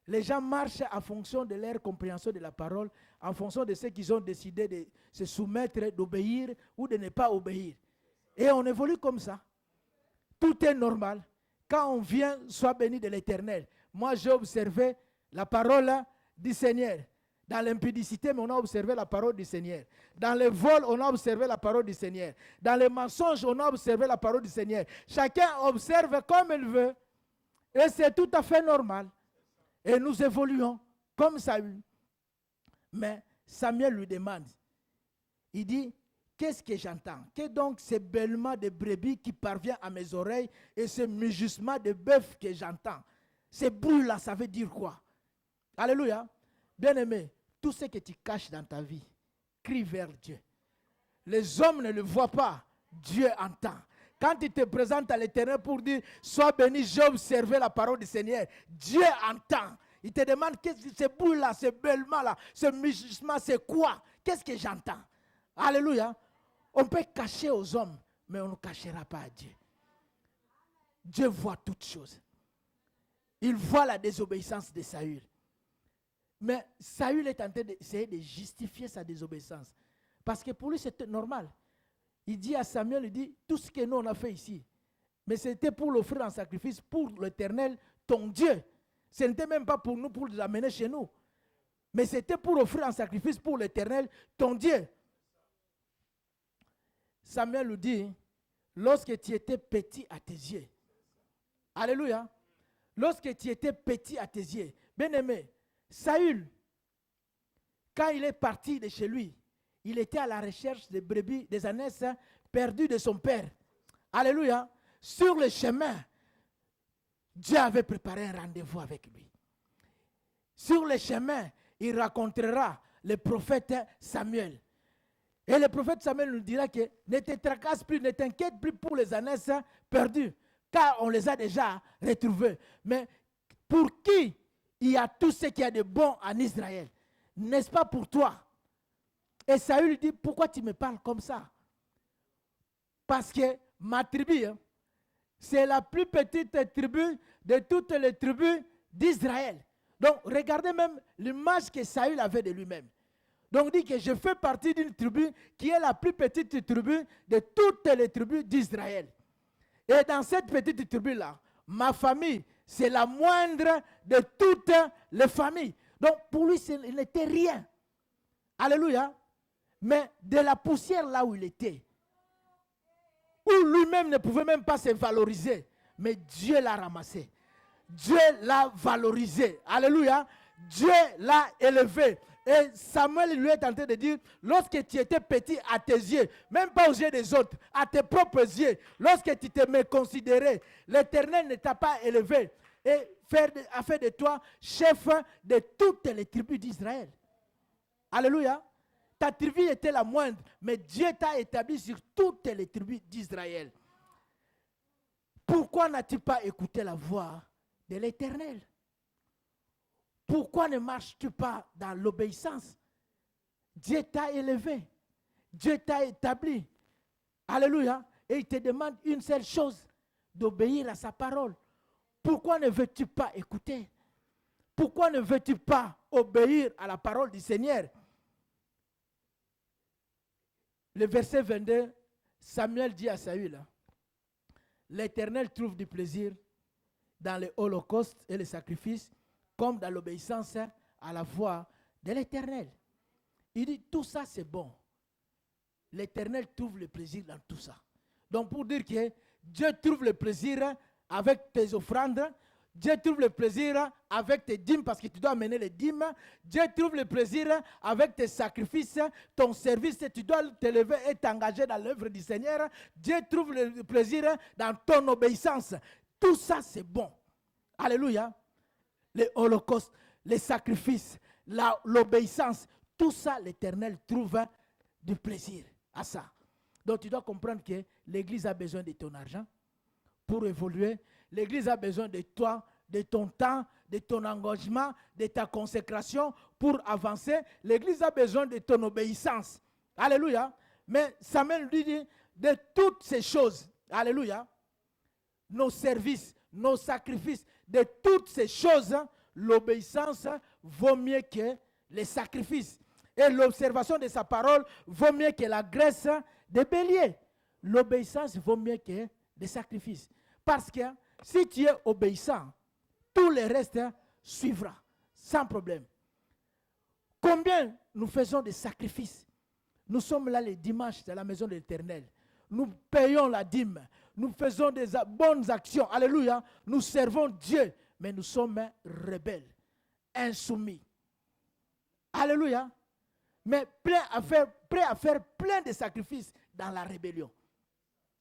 Les gens marchent en fonction de leur compréhension de la parole, en fonction de ce qu'ils ont décidé de se soumettre, d'obéir ou de ne pas obéir. Et on évolue comme ça. Tout est normal. Quand on vient, sois béni de l'Éternel. Moi, j'ai observé la parole du Seigneur. Dans l'impudicité, mais on a observé la parole du Seigneur. Dans le vol, on a observé la parole du Seigneur. Dans les mensonges, on a observé la parole du Seigneur. Chacun observe comme il veut. Et c'est tout à fait normal. Et nous évoluons comme Saül. Mais Samuel lui demande. Il dit, qu'est-ce que j'entends? Qu'est donc ce bêlement de brebis qui parvient à mes oreilles et ce mugissement de bœuf que j'entends? Ces bruits-là, ça veut dire quoi? Alléluia. Bien-aimé, tout ce que tu caches dans ta vie, crie vers Dieu. Les hommes ne le voient pas, Dieu entend. Quand tu te présentes à l'Éternel pour dire, sois béni, j'ai observé la parole du Seigneur, Dieu entend. Il te demande, qu'est-ce que ce bruit-là, ce bêlement-là, ce mugissement, c'est quoi? Qu'est-ce que j'entends? Alléluia. On peut cacher aux hommes, mais on ne cachera pas à Dieu. Dieu voit toutes choses. Il voit la désobéissance de Saül. Mais Saül est en train d'essayer de justifier sa désobéissance. Parce que pour lui, c'était normal. Il dit à Samuel, il dit, tout ce que nous on a fait ici, mais c'était pour l'offrir en sacrifice pour l'Éternel, ton Dieu. Ce n'était même pas pour nous, pour l'amener chez nous. Mais c'était pour offrir en sacrifice pour l'Éternel, ton Dieu. Samuel lui dit, lorsque tu étais petit à tes yeux. Alléluia. Lorsque tu étais petit à tes yeux. Bien-aimé, Saül, quand il est parti de chez lui, il était à la recherche des brebis, des ânesses perdues de son père. Alléluia. Sur le chemin, Dieu avait préparé un rendez-vous avec lui. Sur le chemin, il rencontrera le prophète Samuel. Et le prophète Samuel nous dira que ne te tracasse plus, ne t'inquiète plus pour les ânesses perdues, car on les a déjà retrouvés. Mais pour qui il y a tout ce qu'il y a de bon en Israël? N'est-ce pas pour toi? Et Saül lui dit, pourquoi tu me parles comme ça? Parce que ma tribu, c'est la plus petite tribu de toutes les tribus d'Israël. Donc, regardez même l'image que Saül avait de lui-même. Donc, il dit que je fais partie d'une tribu qui est la plus petite tribu de toutes les tribus d'Israël. Et dans cette petite tribu-là, ma famille, c'est la moindre de toutes les familles. Donc, pour lui, il n'était rien. Alléluia. Mais de la poussière là où il était, où lui-même ne pouvait même pas se valoriser, mais Dieu l'a ramassé. Dieu l'a valorisé. Alléluia. Dieu l'a élevé. Et Samuel lui est en train de dire, lorsque tu étais petit à tes yeux, même pas aux yeux des autres, à tes propres yeux, lorsque tu t'es considéré, l'Éternel ne t'a pas élevé et a fait de toi chef de toutes les tribus d'Israël. Alléluia. Ta tribu était la moindre, mais Dieu t'a établi sur toutes les tribus d'Israël. Pourquoi n'as-tu pas écouté la voix de l'Éternel? Pourquoi ne marches-tu pas dans l'obéissance? Dieu t'a élevé. Dieu t'a établi. Alléluia. Et il te demande une seule chose, d'obéir à sa parole. Pourquoi ne veux-tu pas écouter? Pourquoi ne veux-tu pas obéir à la parole du Seigneur? Le verset 22, Samuel dit à Saül, l'Éternel trouve du plaisir dans le holocauste et les sacrifices, comme dans l'obéissance à la voix de l'Éternel. Il dit, tout ça c'est bon. L'Éternel trouve le plaisir dans tout ça. Donc pour dire que Dieu trouve le plaisir avec tes offrandes, Dieu trouve le plaisir avec tes dîmes parce que tu dois amener les dîmes. Dieu trouve le plaisir avec tes sacrifices, ton service, tu dois te lever et t'engager dans l'œuvre du Seigneur. Dieu trouve le plaisir dans ton obéissance. Tout ça, c'est bon. Alléluia. Les holocaustes, les sacrifices, l'obéissance, tout ça, l'Éternel trouve du plaisir à ça. Donc, tu dois comprendre que l'Église a besoin de ton argent pour évoluer. L'Église a besoin de toi, de ton temps, de ton engagement, de ta consécration pour avancer. L'Église a besoin de ton obéissance. Alléluia. Mais Samuel lui dit, de toutes ces choses, alléluia, nos services, nos sacrifices, de toutes ces choses, l'obéissance vaut mieux que les sacrifices. Et l'observation de sa parole vaut mieux que la graisse des béliers. L'obéissance vaut mieux que les sacrifices. Parce que si tu es obéissant, tout le reste suivra, sans problème. Combien nous faisons des sacrifices? Nous sommes là les dimanches à la maison de l'Éternel. Nous payons la dîme. Nous faisons des bonnes actions. Alléluia. Nous servons Dieu. Mais nous sommes rebelles, insoumis. Alléluia. Mais prêts à faire plein de sacrifices dans la rébellion.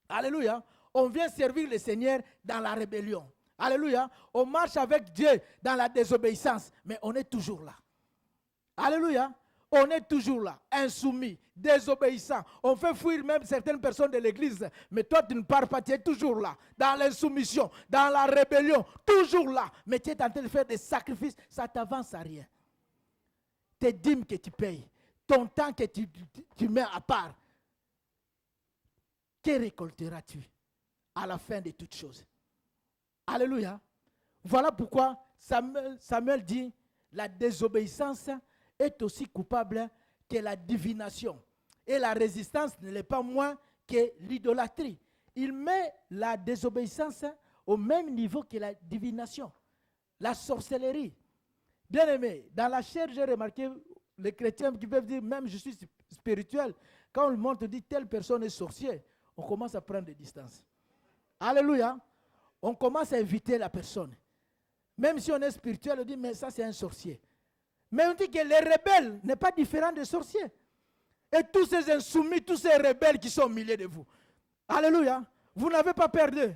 Alléluia. On vient servir le Seigneur dans la rébellion. Alléluia. On marche avec Dieu dans la désobéissance. Mais on est toujours là. Alléluia. On est toujours là, insoumis, désobéissant. On fait fuir même certaines personnes de l'église. Mais toi, tu ne pars pas, tu es toujours là. Dans l'insoumission, dans la rébellion, toujours là. Mais tu es en train de faire des sacrifices, ça ne t'avance à rien. Tes dîmes que tu payes, ton temps que tu mets à part, que récolteras-tu à la fin de toutes choses? Alléluia. Voilà pourquoi Samuel dit, la désobéissance est aussi coupable que la divination. Et la résistance ne l'est pas moins que l'idolâtrie. Il met la désobéissance au même niveau que la divination, la sorcellerie. Bien aimé, dans la chair, j'ai remarqué les chrétiens qui peuvent dire, même je suis spirituel, quand le monde te dit telle personne est sorcier, on commence à prendre des distances. Alléluia. On commence à éviter la personne. Même si on est spirituel, on dit, mais ça c'est un sorcier. Mais on dit que les rebelles n'est pas différent des sorciers. Et tous ces insoumis, tous ces rebelles qui sont au milieu de vous. Alléluia. Vous n'avez pas peur d'eux.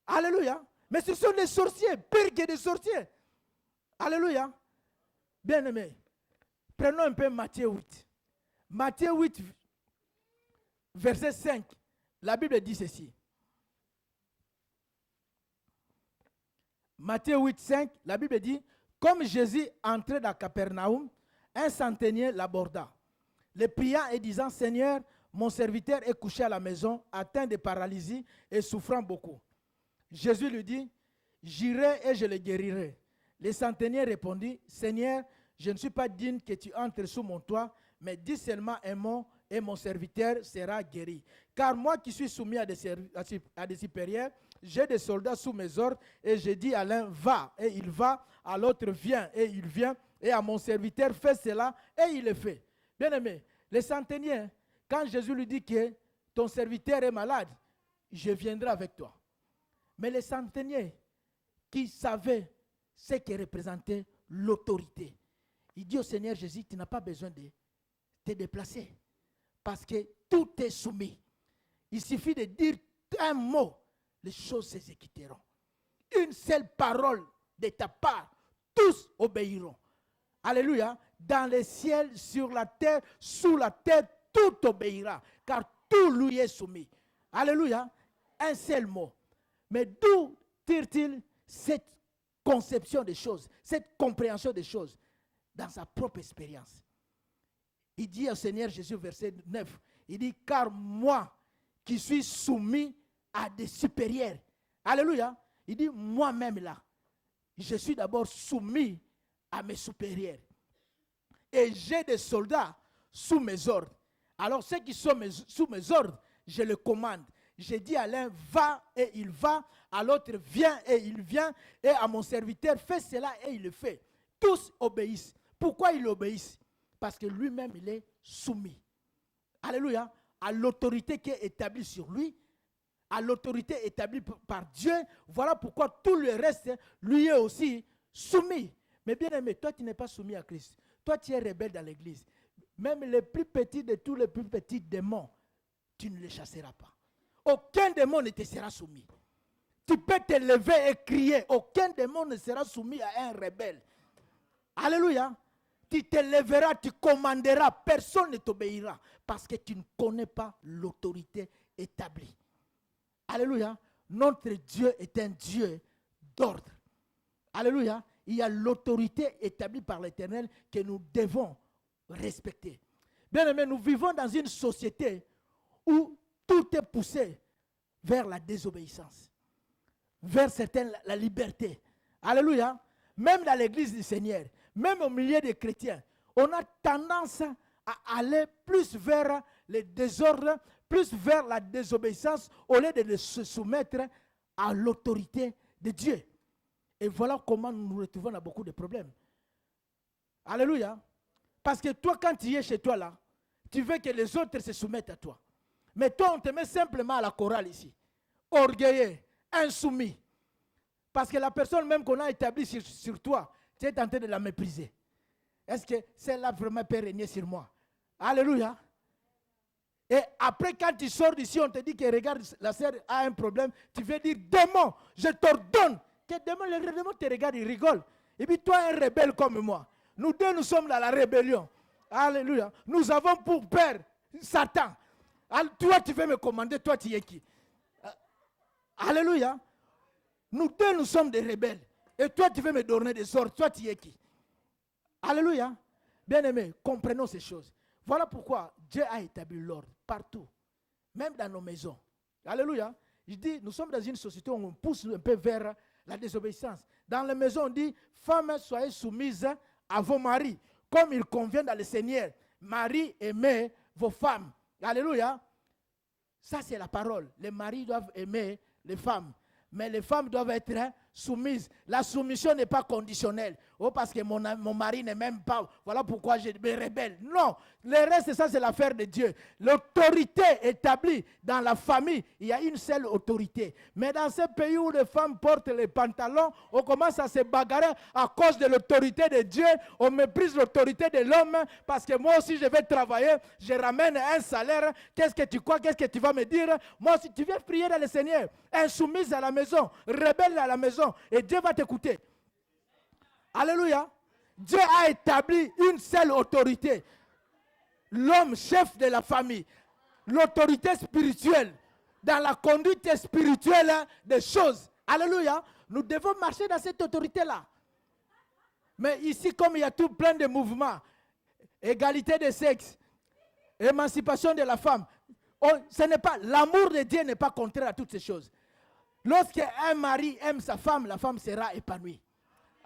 Alléluia. Mais ce sont des sorciers, pire que des sorciers. Alléluia. Bien aimé. Prenons un peu Matthieu 8. Matthieu 8, verset 5. La Bible dit ceci. Matthieu 8, 5, la Bible dit, comme Jésus entrait dans Capernaum, un centenier l'aborda, le pria et disant, Seigneur, mon serviteur est couché à la maison, atteint de paralysie et souffrant beaucoup. Jésus lui dit, j'irai et je le guérirai. Le centenier répondit, Seigneur, je ne suis pas digne que tu entres sous mon toit, mais dis seulement un mot et mon serviteur sera guéri. Car moi qui suis soumis à des supérieurs, j'ai des soldats sous mes ordres et je dis à l'un, va, et il va, à l'autre, viens, et il vient, et à mon serviteur, fais cela, et il le fait. Bien aimé, les centeniers, quand Jésus lui dit que ton serviteur est malade, je viendrai avec toi. Mais les centeniers qui savaient ce qui représentait l'autorité, il dit au Seigneur Jésus, tu n'as pas besoin de te déplacer, parce que tout est soumis. Il suffit de dire un mot, les choses s'exécuteront. Une seule parole de ta part, tous obéiront. Alléluia. Dans les ciels, sur la terre, sous la terre, tout obéira, car tout lui est soumis. Alléluia. Un seul mot. Mais d'où tire-t-il cette conception des choses, cette compréhension des choses? Dans sa propre expérience. Il dit au Seigneur Jésus, verset 9, il dit, car moi qui suis soumis à des supérieurs. Alléluia. Il dit, moi-même là, je suis d'abord soumis à mes supérieurs. Et j'ai des soldats sous mes ordres. Alors ceux qui sont sous mes ordres, je les commande. Je dis à l'un, va et il va. À l'autre, viens et il vient. Et à mon serviteur, fais cela et il le fait. Tous obéissent. Pourquoi ils obéissent? Parce que lui-même, il est soumis. Alléluia. À l'autorité qui est établie sur lui, à l'autorité établie par Dieu, voilà pourquoi tout le reste lui est aussi soumis. Mais bien aimé, toi tu n'es pas soumis à Christ. Toi tu es rebelle dans l'église. Même les plus petits de tous les plus petits démons, tu ne les chasseras pas. Aucun démon ne te sera soumis. Tu peux te lever et crier. Aucun démon ne sera soumis à un rebelle. Alléluia. Tu te lèveras, tu commanderas. Personne ne t'obéira. Parce que tu ne connais pas l'autorité établie. Alléluia. Notre Dieu est un Dieu d'ordre. Alléluia. Il y a l'autorité établie par l'Éternel que nous devons respecter. Bien aimé, nous vivons dans une société où tout est poussé vers la désobéissance, vers certaines la liberté. Alléluia. Même dans l'église du Seigneur, même au milieu des chrétiens, on a tendance à aller plus vers le désordre, plus vers la désobéissance, au lieu de se soumettre à l'autorité de Dieu. Et voilà comment nous nous retrouvons dans beaucoup de problèmes. Alléluia. Parce que toi, quand tu es chez toi là, tu veux que les autres se soumettent à toi. Mais toi, on te met simplement à la chorale ici. Orgueilleux, insoumis. Parce que la personne même qu'on a établie sur toi, tu es tenté de la mépriser. Est-ce que celle-là vraiment peut régner sur moi? Alléluia. Et après, quand tu sors d'ici, on te dit que regarde, la sœur a un problème. Tu veux dire, démon, je t'ordonne. Que le démon te regarde, il rigole. Et puis toi, un rebelle comme moi. Nous deux, nous sommes dans la rébellion. Alléluia. Nous avons pour père Satan. Toi, tu veux me commander, toi, tu es qui? Alléluia. Nous deux, nous sommes des rebelles. Et toi, tu veux me donner des ordres. Toi, tu es qui? Alléluia. Bien-aimés, comprenons ces choses. Voilà pourquoi Dieu a établi l'ordre partout. Même dans nos maisons. Alléluia. Je dis, nous sommes dans une société où on pousse un peu vers la désobéissance. Dans les maisons, on dit, femmes, soyez soumises à vos maris, comme il convient dans le Seigneur. Marie, aimez vos femmes. Alléluia. Ça, c'est la parole. Les maris doivent aimer les femmes. Mais les femmes doivent être soumises. La soumission n'est pas conditionnelle. Oh, parce que mon mari ne m'aime pas. Voilà pourquoi je me rebelle. Non. Le reste, ça, c'est l'affaire de Dieu. L'autorité établie dans la famille, il y a une seule autorité. Mais dans ce pays où les femmes portent les pantalons, on commence à se bagarrer à cause de l'autorité de Dieu. On méprise l'autorité de l'homme parce que moi aussi, je vais travailler. Je ramène un salaire. Qu'est-ce que tu crois? Qu'est-ce que tu vas me dire? Moi aussi, tu viens prier dans le Seigneur. Insoumise à la maison, rebelle à la maison. Et Dieu va t'écouter. Alléluia. Dieu a établi une seule autorité. L'homme chef de la famille. L'autorité spirituelle. Dans la conduite spirituelle des choses. Alléluia. Nous devons marcher dans cette autorité-là. Mais ici, comme il y a tout plein de mouvements, égalité des sexes, émancipation de la femme, ce n'est pas, l'amour de Dieu n'est pas contraire à toutes ces choses. Lorsqu'un mari aime sa femme, la femme sera épanouie.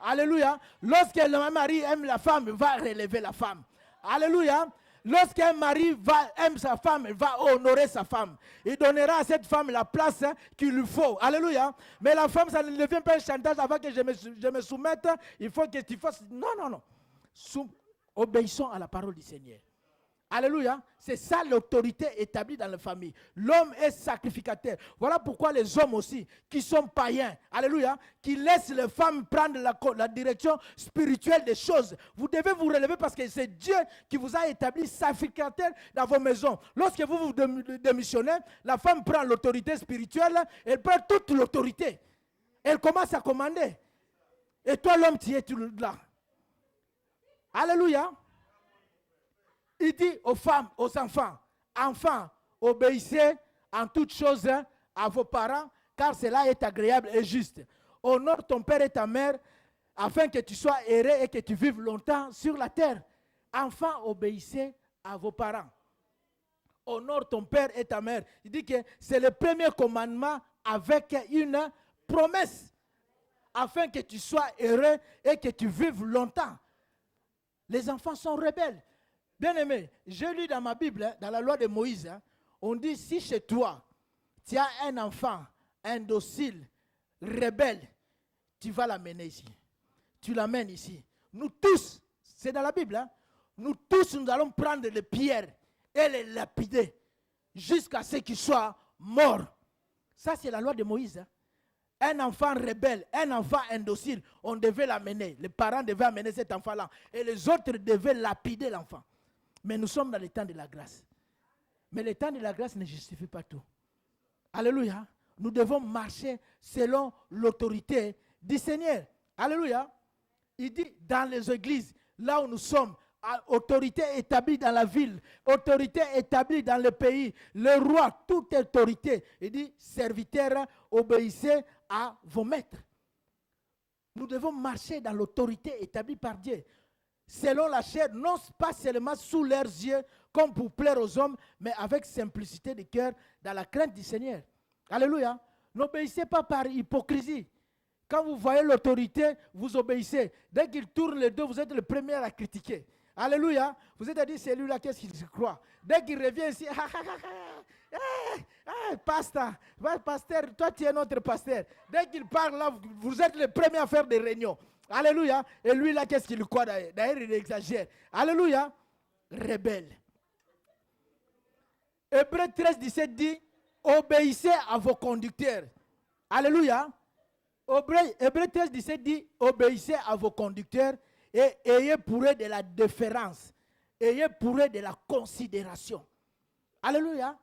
Alléluia. Lorsqu'un mari aime la femme, il va relever la femme. Alléluia. Lorsqu'un mari aime sa femme, il va honorer sa femme. Il donnera à cette femme la place qu'il lui faut. Alléluia. Mais la femme, ça ne devient pas un chantage avant que je me soumette. Il faut que tu fasses... Non, non, non. Obéissons à la parole du Seigneur. Alléluia. C'est ça l'autorité établie dans la famille. L'homme est sacrificateur. Voilà pourquoi les hommes aussi, qui sont païens, alléluia, qui laissent les femmes prendre la direction spirituelle des choses. Vous devez vous relever parce que c'est Dieu qui vous a établi sacrificateur dans vos maisons. Lorsque vous démissionnez, la femme prend l'autorité spirituelle, elle prend toute l'autorité. Elle commence à commander. Et toi, l'homme, tu es tout là. Alléluia. Il dit aux femmes, aux enfants, enfants, obéissez en toutes choses à vos parents, car cela est agréable et juste. Honore ton père et ta mère, afin que tu sois heureux et que tu vives longtemps sur la terre. Enfants, obéissez à vos parents. Honore ton père et ta mère. Il dit que c'est le premier commandement avec une promesse, afin que tu sois heureux et que tu vives longtemps. Les enfants sont rebelles. Bien aimé, j'ai lu dans ma Bible, dans la loi de Moïse, on dit si chez toi, tu as un enfant indocile, rebelle, tu vas l'amener ici. Tu l'amènes ici. Nous tous, c'est dans la Bible, nous tous, nous allons prendre les pierres et les lapider jusqu'à ce qu'il soit mort. Ça, c'est la loi de Moïse. Hein. Un enfant rebelle, un enfant indocile, on devait l'amener. Les parents devaient amener cet enfant-là. Et les autres devaient lapider l'enfant. Mais nous sommes dans le temps de la grâce. Mais le temps de la grâce ne justifie pas tout. Alléluia. Nous devons marcher selon l'autorité du Seigneur. Alléluia. Il dit dans les églises, là où nous sommes, autorité établie dans la ville, autorité établie dans le pays, le roi, toute autorité. Il dit, serviteurs, obéissez à vos maîtres. Nous devons marcher dans l'autorité établie par Dieu. Selon la chair, non pas seulement sous leurs yeux, comme pour plaire aux hommes, mais avec simplicité de cœur, dans la crainte du Seigneur. Alléluia. N'obéissez pas par hypocrisie. Quand vous voyez l'autorité, vous obéissez. Dès qu'il tourne le dos, vous êtes le premier à la critiquer. Alléluia. Vous êtes à dire, c'est lui-là, qu'est-ce qu'il se croit? Dès qu'il revient ici, pasteur, toi tu es notre pasteur. Dès qu'il parle là, vous êtes le premier à faire des réunions. Alléluia. Et lui là, qu'est-ce qu'il croit d'ailleurs? D'ailleurs, il exagère. Alléluia. Rebelle. Hébreux 13, 17 dit, obéissez à vos conducteurs. Alléluia. Hébreux 13, 17 dit, obéissez à vos conducteurs et ayez pour eux de la déférence. Ayez pour eux de la considération. Alléluia.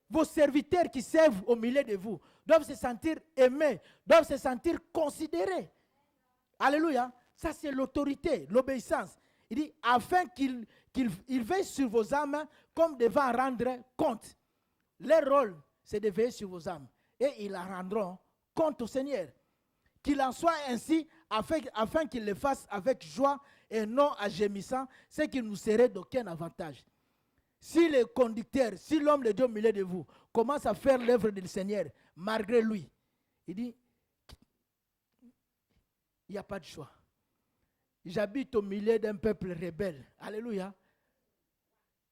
Vos serviteurs qui servent au milieu de vous doivent se sentir aimés, doivent se sentir considérés. Alléluia. Ça, c'est l'autorité, l'obéissance. Il dit, afin qu'ils veillent sur vos âmes comme devant rendre compte. Leur rôle, c'est de veiller sur vos âmes. Et ils la rendront compte au Seigneur. Qu'il en soit ainsi, afin qu'ils le fassent avec joie et non en gémissant, ce qui nous serait d'aucun avantage. Si le conducteur, si l'homme de Dieu au milieu de vous commence à faire l'œuvre du Seigneur, malgré lui, il dit, il n'y a pas de choix. J'habite au milieu d'un peuple rebelle. Alléluia.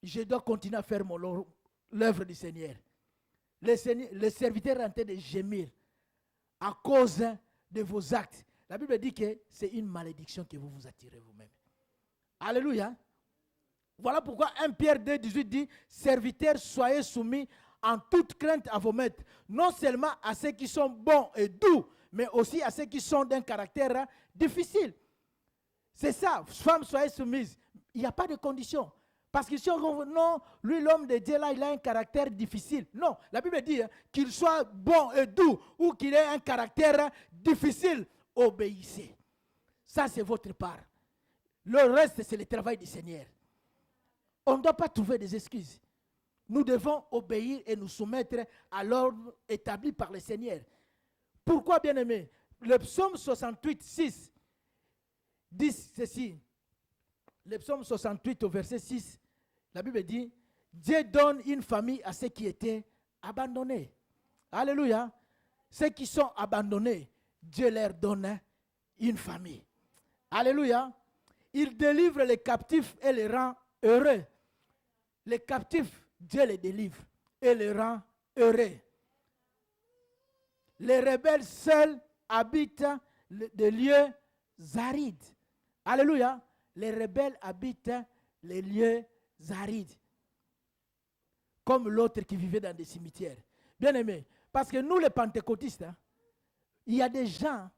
Je dois continuer à faire l'œuvre du Seigneur. Le serviteur est en train de gémir à cause de vos actes. La Bible dit que c'est une malédiction que vous vous attirez vous-même. Alléluia. Voilà pourquoi 1 Pierre 2, 18 dit, serviteurs, soyez soumis en toute crainte à vos maîtres, non seulement à ceux qui sont bons et doux, mais aussi à ceux qui sont d'un caractère difficile. C'est ça, femmes, soyez soumises. Il n'y a pas de condition. Parce que si on dit, non, lui, l'homme de Dieu, là, il a un caractère difficile. Non, la Bible dit qu'il soit bon et doux ou qu'il ait un caractère difficile, obéissez. Ça, c'est votre part. Le reste, c'est le travail du Seigneur. On ne doit pas trouver des excuses. Nous devons obéir et nous soumettre à l'ordre établi par le Seigneur. Pourquoi, bien-aimés? Le psaume 68, 6 dit ceci. Le psaume 68 au verset 6, la Bible dit, Dieu donne une famille à ceux qui étaient abandonnés. Alléluia. Ceux qui sont abandonnés, Dieu leur donne une famille. Alléluia. Il délivre les captifs et les rend heureux. Les captifs, Dieu les délivre et les rend heureux. Les rebelles seuls habitent des lieux arides. Alléluia. Les rebelles habitent les lieux arides. Comme l'autre qui vivait dans des cimetières. Bien aimé, parce que nous les pentecôtistes, il y a des gens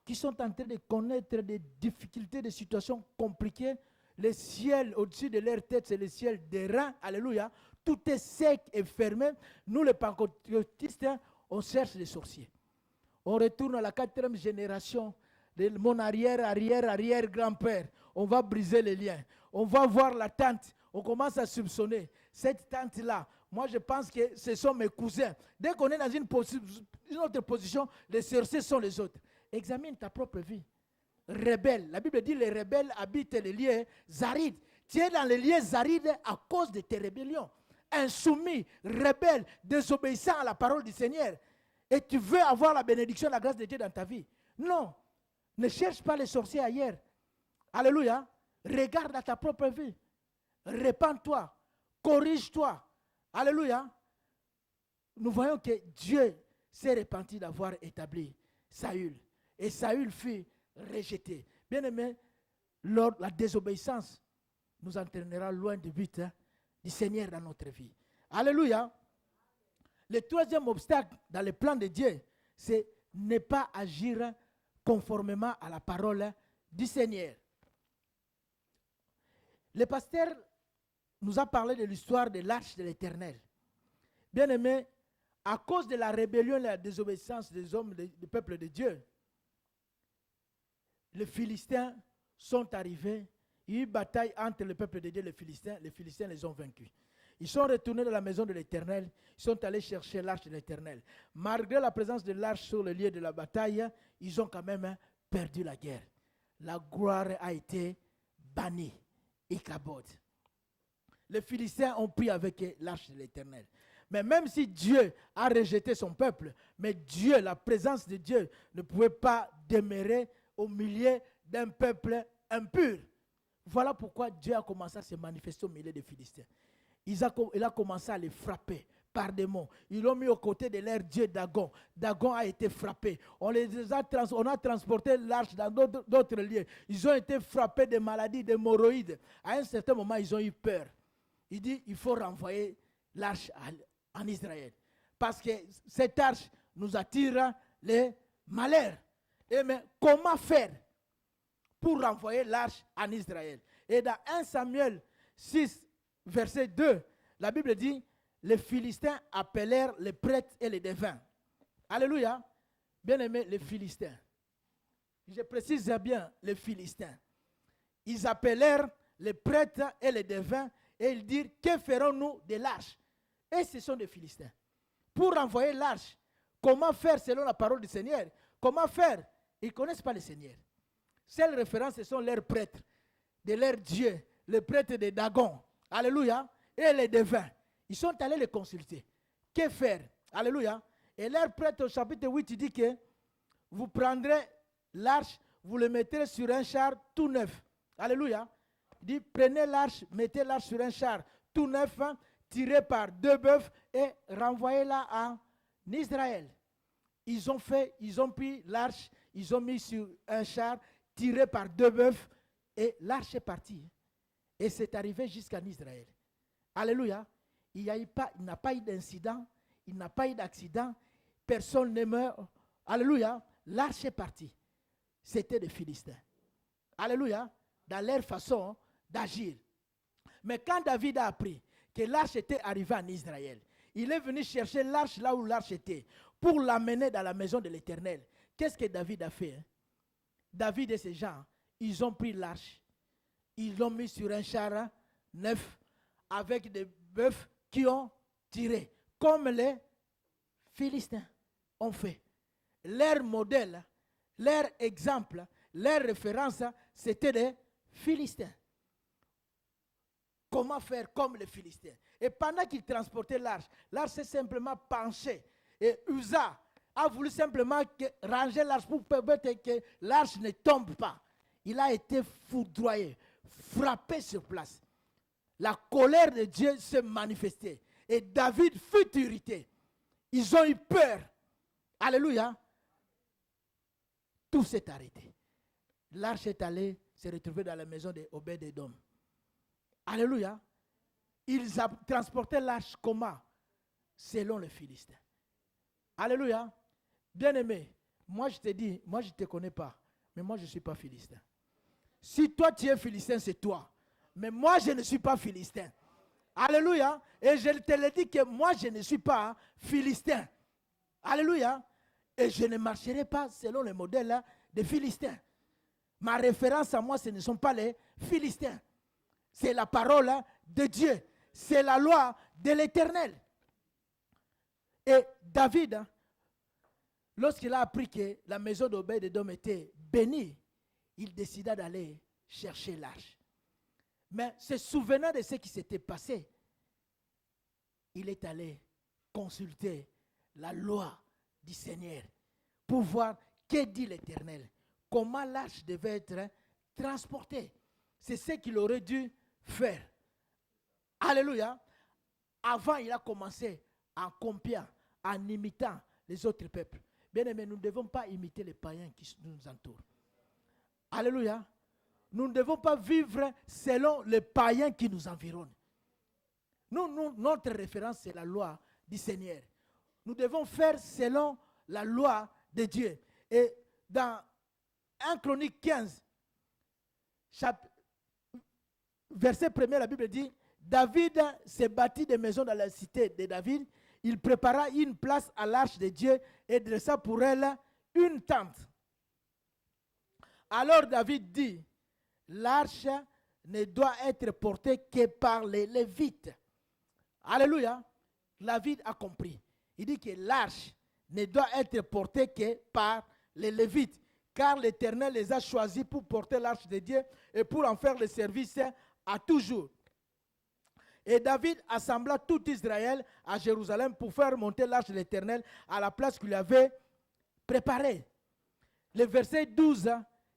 qui sont en train de connaître des difficultés, des situations compliquées. Le ciel au-dessus de leur tête, c'est le ciel des reins. Alléluia. Tout est sec et fermé. Nous les pentecôtistes, on cherche les sorciers. On retourne à la 4e génération de mon arrière-grand-père. On va briser les liens. On va voir la tante. On commence à soupçonner. Cette tante-là, moi je pense que ce sont mes cousins. Dès qu'on est dans une autre position, les sorciers sont les autres. Examine ta propre vie. Rebelle. La Bible dit les rebelles habitent les lieux arides. Tu es dans les lieux arides à cause de tes rébellions. Insoumis, rebelle, désobéissant à la parole du Seigneur. Et tu veux avoir la bénédiction, la grâce de Dieu dans ta vie. Non. Ne cherche pas les sorciers ailleurs. Alléluia. Regarde à ta propre vie. Répands-toi. Corrige-toi. Alléluia. Nous voyons que Dieu s'est repenti d'avoir établi Saül. Et Saül fut rejeté. Bien aimé, la désobéissance nous entraînera loin du but du Seigneur dans notre vie. Alléluia. Le troisième obstacle dans le plan de Dieu, c'est ne pas agir conformément à la parole du Seigneur. Le pasteur nous a parlé de l'histoire de l'arche de l'Éternel. Bien aimé, à cause de la rébellion et la désobéissance des hommes du peuple de Dieu, les Philistins sont arrivés. Il y a eu une bataille entre le peuple de Dieu et les Philistins les ont vaincus. Ils sont retournés dans la maison de l'Éternel, ils sont allés chercher l'arche de l'Éternel. Malgré la présence de l'arche sur le lieu de la bataille, ils ont quand même perdu la guerre. La gloire a été bannie. Ikabod. Les Philistins ont pris avec l'arche de l'Éternel. Mais même si Dieu a rejeté son peuple, mais Dieu, la présence de Dieu, ne pouvait pas demeurer au milieu d'un peuple impur. Voilà pourquoi Dieu a commencé à se manifester au milieu des Philistins. Il a commencé à les frapper par des mots. Ils l'ont mis aux côtés de leur dieu Dagon. Dagon a été frappé. On a transporté l'arche dans d'autres lieux. Ils ont été frappés de maladies, d'hémorroïdes. À un certain moment, ils ont eu peur. Il dit, il faut renvoyer l'arche en Israël. Parce que cette arche nous attire les malheurs. Et mais comment faire pour renvoyer l'arche en Israël? Et dans 1 Samuel 6, verset 2, la Bible dit, les Philistins appelèrent les prêtres et les devins. Alléluia. Bien aimé, les Philistins. Je précise bien, les Philistins. Ils appelèrent les prêtres et les devins et ils dirent, que ferons-nous de l'arche? Et ce sont des Philistins. Pour renvoyer l'arche, comment faire selon la parole du Seigneur? Comment faire? Ils ne connaissent pas le Seigneur. Seule référence, ce sont leurs prêtres, de leurs dieux, les prêtres de Dagon. Alléluia. Et les devins. Ils sont allés les consulter. Que faire? Alléluia. Et leur prêtre au chapitre 8, il dit que vous prendrez l'arche, vous le mettrez sur un char tout neuf. Alléluia. Il dit, prenez l'arche, mettez l'arche sur un char tout neuf, tiré par 2 bœufs et renvoyez-la en Israël. Ils ont pris l'arche, ils ont mis sur un char tiré par 2 bœufs et l'arche est partie. Et c'est arrivé jusqu'en Israël. Alléluia. Il n'a pas eu d'incident, il n'a pas eu d'accident, personne ne meurt. Alléluia. L'arche est partie. C'était des Philistins. Alléluia. Dans leur façon d'agir. Mais quand David a appris que l'arche était arrivée en Israël, il est venu chercher l'arche là où l'arche était pour l'amener dans la maison de l'Éternel. Qu'est-ce que David a fait? David et ses gens, ils ont pris l'arche, ils l'ont mis sur un char neuf avec des bœufs qui ont tiré, comme les Philistins ont fait. Leur modèle, leur exemple, leur référence, c'était les Philistins. Comment faire comme les Philistins? Et pendant qu'ils transportaient l'arche s'est simplement penché. Et Uza a voulu simplement ranger l'arche pour permettre que l'arche ne tombe pas. Il a été foudroyé, frappé sur place. La colère de Dieu s'est manifestée. Et David fut irrité. Ils ont eu peur. Alléluia. Tout s'est arrêté. L'arche est allée se retrouver dans la maison de Obed-Edom. Alléluia. Ils ont transporté l'arche comment? Selon les Philistins. Alléluia. Bien-aimé, moi je te dis, moi je ne te connais pas, mais moi je ne suis pas Philistin. Si toi tu es Philistin, c'est toi. Mais moi je ne suis pas Philistin. Alléluia. Et je te le dis que moi je ne suis pas Philistin. Alléluia. Et je ne marcherai pas selon le modèle des Philistins. Ma référence à moi, ce ne sont pas les Philistins. C'est la parole de Dieu. C'est la loi de l'Éternel. Et David, lorsqu'il a appris que la maison d'Obed-Edom était bénie, il décida d'aller chercher l'arche. Mais se souvenant de ce qui s'était passé, il est allé consulter la loi du Seigneur pour voir que dit l'Éternel, comment l'arche devait être transportée. C'est ce qu'il aurait dû faire. Alléluia. Avant, il a commencé en copiant, en imitant les autres peuples. Bien aimé, nous ne devons pas imiter les païens qui nous entourent. Alléluia. Nous ne devons pas vivre selon les païens qui nous environnent. Notre référence, c'est la loi du Seigneur. nous devons faire selon la loi de Dieu. Et dans 1 Chronique 15, verset 1er, la Bible dit, David s'est bâti des maisons dans la cité de David. Il prépara une place à l'arche de Dieu et dressa pour elle une tente. Alors David dit, l'arche ne doit être portée que par les Lévites. Alléluia. David a compris. Il dit que l'arche ne doit être portée que par les Lévites, car l'Éternel les a choisis pour porter l'arche de Dieu et pour en faire le service à toujours. Et David assembla tout Israël à Jérusalem pour faire monter l'arche de l'Éternel à la place qu'il avait préparée. Le verset 12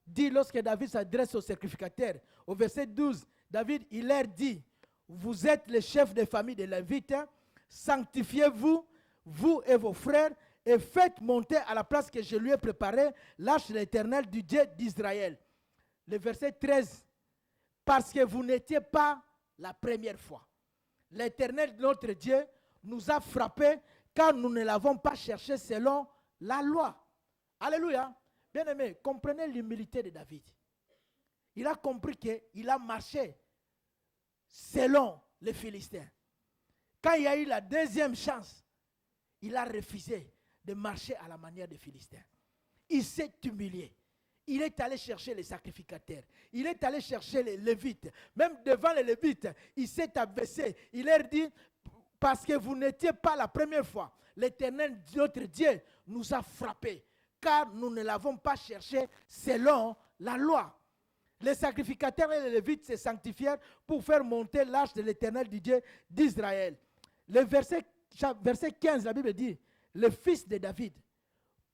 dit, lorsque David s'adresse aux sacrificateurs, au verset 12, David, il leur dit, vous êtes les chefs de famille de Lévites, sanctifiez-vous, vous et vos frères, et faites monter à la place que je lui ai préparée l'arche de l'Éternel du Dieu d'Israël. Le verset 13, parce que vous n'étiez pas la première fois. L'Éternel, notre Dieu, nous a frappés car nous ne l'avons pas cherché selon la loi. Alléluia. Bien-aimé, comprenez l'humilité de David. Il a compris qu'il a marché selon les Philistins. Quand il y a eu la deuxième chance, il a refusé de marcher à la manière des Philistins. Il s'est humilié. Il est allé chercher les sacrificateurs. Il est allé chercher les Lévites. Même devant les Lévites, il s'est abaissé. Il leur dit, parce que vous n'étiez pas la première fois, l'Éternel, notre Dieu, nous a frappés, car nous ne l'avons pas cherché selon la loi. Les sacrificateurs et les Lévites se sanctifièrent pour faire monter l'arche de l'Éternel du Dieu d'Israël. Le verset 15, la Bible dit, les fils de David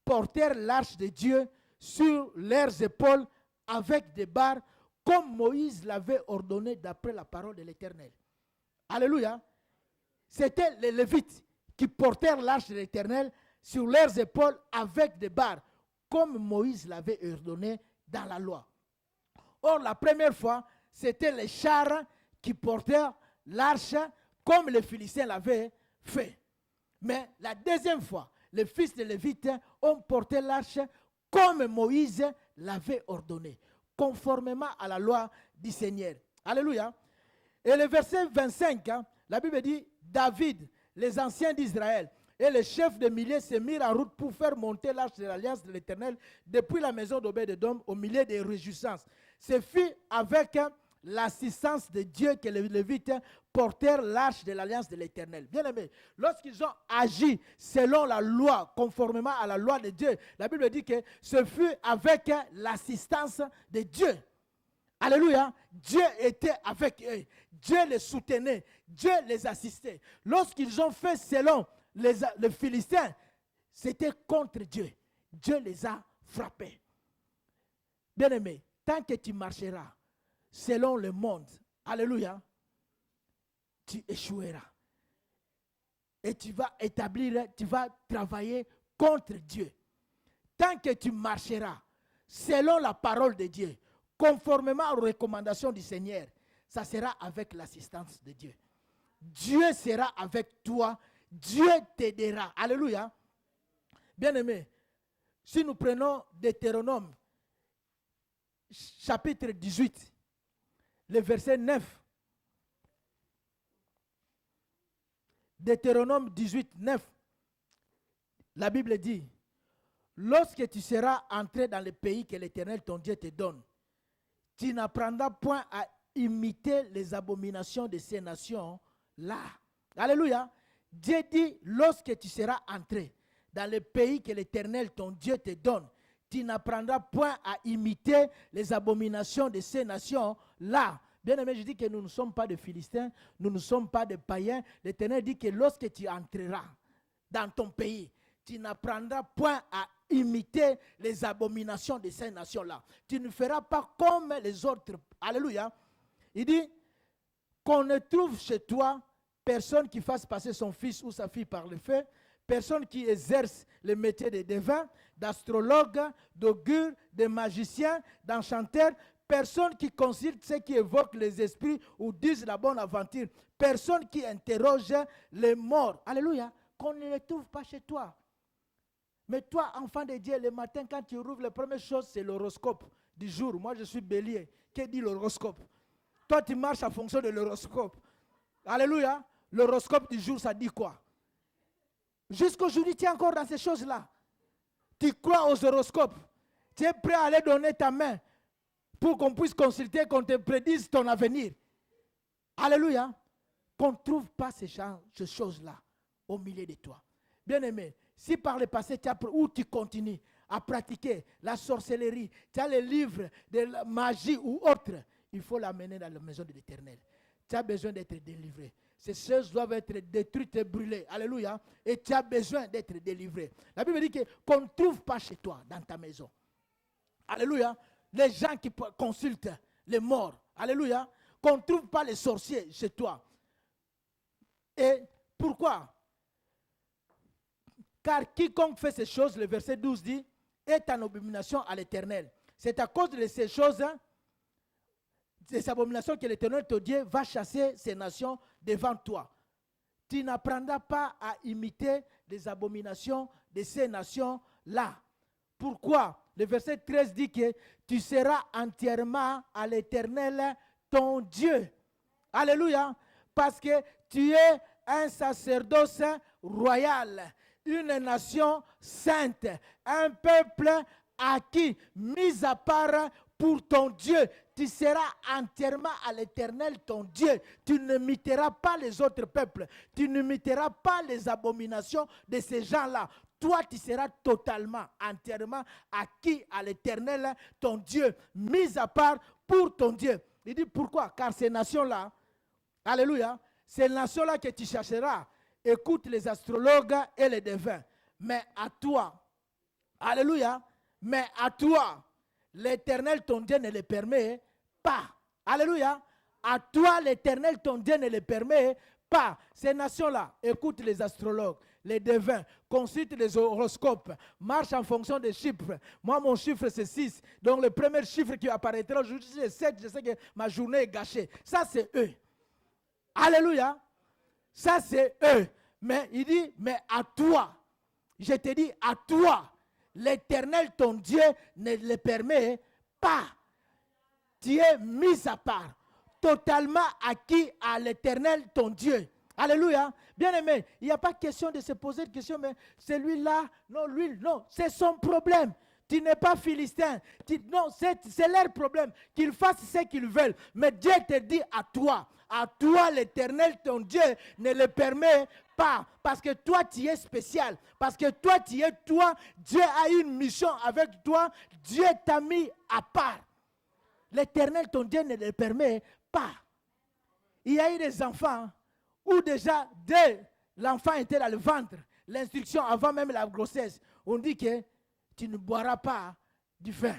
portèrent l'arche de Dieu sur leurs épaules avec des barres, comme Moïse l'avait ordonné d'après la parole de l'Éternel. Alléluia. C'était les Lévites qui portèrent l'arche de l'Éternel sur leurs épaules avec des barres, comme Moïse l'avait ordonné dans la loi. Or, la première fois, c'était les chars qui portèrent l'arche comme les Philistins l'avaient fait. Mais la deuxième fois, les fils de Lévites ont porté l'arche comme Moïse l'avait ordonné, conformément à la loi du Seigneur. Alléluia. Et le verset 25, la Bible dit, David, les anciens d'Israël et les chefs de milliers se mirent en route pour faire monter l'arche de l'Alliance de l'Éternel depuis la maison d'Obed-Édom au milieu des réjouissances. Ce fut avec l'assistance de Dieu que les Lévites portèrent l'arche de l'Alliance de l'Éternel. Bien aimé, lorsqu'ils ont agi selon la loi, conformément à la loi de Dieu, la Bible dit que ce fut avec l'assistance de Dieu. Alléluia. Dieu était avec eux. Dieu les soutenait. Dieu les assistait. Lorsqu'ils ont fait selon les Philistins, c'était contre Dieu. Dieu les a frappés. Bien aimé, tant que tu marcheras selon le monde, alléluia, tu échoueras. Et tu vas établir, tu vas travailler contre Dieu. Tant que tu marcheras selon la parole de Dieu, conformément aux recommandations du Seigneur, ça sera avec l'assistance de Dieu. Dieu sera avec toi. Dieu t'aidera. Alléluia. Bien-aimé, si nous prenons Deutéronome, chapitre 18, le verset 9. Deutéronome 18, 9. La Bible dit, lorsque tu seras entré dans le pays que l'Éternel ton Dieu te donne, tu n'apprendras point à imiter les abominations de ces nations-là. Alléluia. Dieu dit, lorsque tu seras entré dans le pays que l'Éternel ton Dieu te donne, tu n'apprendras point à imiter les abominations de ces nations-là. Bien aimé, je dis que nous ne sommes pas des Philistins, nous ne sommes pas des païens. L'Éternel dit que lorsque tu entreras dans ton pays, tu n'apprendras point à imiter les abominations de ces nations-là. Tu ne feras pas comme les autres. Alléluia. Il dit qu'on ne trouve chez toi personne qui fasse passer son fils ou sa fille par le feu, personne qui exerce le métier de devin, d'astrologue, d'augure, de magicien, d'enchanteur, personne qui consulte ceux qui évoquent les esprits ou disent la bonne aventure, personne qui interroge les morts. Alléluia. qu'on ne les trouve pas chez toi. Mais toi, enfant de Dieu, le matin, quand tu rouvres, la première chose, c'est l'horoscope du jour. Moi, je suis bélier. Que dit l'horoscope? Toi, tu marches en fonction de l'horoscope. Alléluia. L'horoscope du jour, ça dit quoi? Jusqu'aujourd'hui, tu es encore dans ces choses-là. Tu crois aux horoscopes. Tu es prêt à aller donner ta main pour qu'on puisse consulter, qu'on te prédise ton avenir. Alléluia. Qu'on ne trouve pas ces choses-là au milieu de toi. Bien-aimé, si par le passé, où tu continues à pratiquer la sorcellerie, tu as les livres de la magie ou autre, il faut l'amener dans la maison de l'Éternel. Tu as besoin d'être délivré. Ces choses doivent être détruites et brûlées. Alléluia. Et tu as besoin d'être délivré. La Bible dit qu'on ne trouve pas chez toi, dans ta maison. Alléluia. Les gens qui consultent les morts. Alléluia. Qu'on ne trouve pas les sorciers chez toi. Et pourquoi? Car quiconque fait ces choses, le verset 12 dit, est en abomination à l'Éternel. C'est à cause de ces choses, ces abominations que l'Éternel, ton Dieu, va chasser ces nations devant toi. Tu n'apprendras pas à imiter les abominations de ces nations-là. Pourquoi? Le verset 13 dit que tu seras entièrement à l'Éternel, ton Dieu. Alléluia. Parce que tu es un sacerdoce royal, une nation sainte, un peuple acquis, mis à part pour ton Dieu. Tu seras entièrement à l'Éternel, ton Dieu. Tu n'imiteras pas les autres peuples. Tu n'imiteras pas les abominations de ces gens-là. Toi, tu seras totalement, entièrement acquis à l'Éternel, ton Dieu, mis à part pour ton Dieu. Il dit pourquoi? Car ces nations-là, alléluia, ces nations-là que tu chercheras, écoute les astrologues et les devins. Mais à toi, alléluia, mais à toi, l'Éternel, ton Dieu, ne le permet pas. Alléluia. À toi, l'Éternel, ton Dieu, ne le permet pas. Ces nations-là, écoute les astrologues, les devins, consulte les horoscopes, marche en fonction des chiffres. Moi, mon chiffre, c'est 6. Donc, le premier chiffre qui apparaîtra aujourd'hui, c'est 7. Je sais que ma journée est gâchée. Ça, c'est eux. Alléluia. Ça, c'est eux. Mais il dit, mais à toi, je te dis, à toi, l'Éternel, ton Dieu, ne le permet pas. Tu es mis à part, totalement acquis à l'Éternel, ton Dieu. Alléluia. Bien-aimé, il n'y a pas question de se poser de questions, mais celui-là, non, lui, non, c'est son problème. Tu n'es pas philistin. Non, c'est leur problème. Qu'ils fassent ce qu'ils veulent. Mais Dieu te dit à toi, l'Éternel, ton Dieu, ne le permet pas. Parce que toi, tu es spécial. Parce que toi, tu es toi. Dieu a une mission avec toi. Dieu t'a mis à part. L'Éternel, ton Dieu, ne le permet pas. Il y a eu des enfants où déjà, dès l'enfant était dans le ventre, l'instruction avant même la grossesse, on dit que tu ne boiras pas du vin.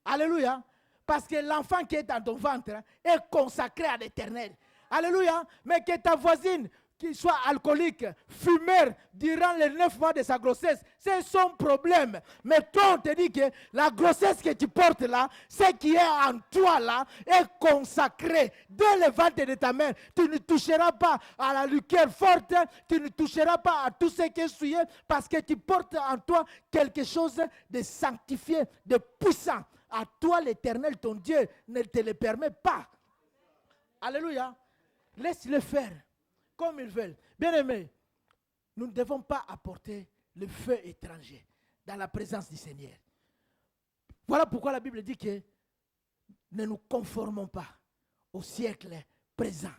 Alléluia. Parce que l'enfant qui est dans ton ventre est consacré à l'Éternel. Alléluia. Mais que ta voisine, qui soit alcoolique, fumeur, durant les 9 mois de sa grossesse, c'est son problème. Mais toi, on te dit que la grossesse que tu portes là, ce qui est en toi là, est consacré. Dès le ventre de ta mère, tu ne toucheras pas à la liqueur forte, tu ne toucheras pas à tout ce qui est souillé, parce que tu portes en toi quelque chose de sanctifié, de puissant. À toi, l'Éternel, ton Dieu, ne te le permet pas. Alléluia. Laisse-le faire comme ils veulent. Bien-aimés, nous ne devons pas apporter le feu étranger dans la présence du Seigneur. Voilà pourquoi la Bible dit que ne nous conformons pas au siècle présent.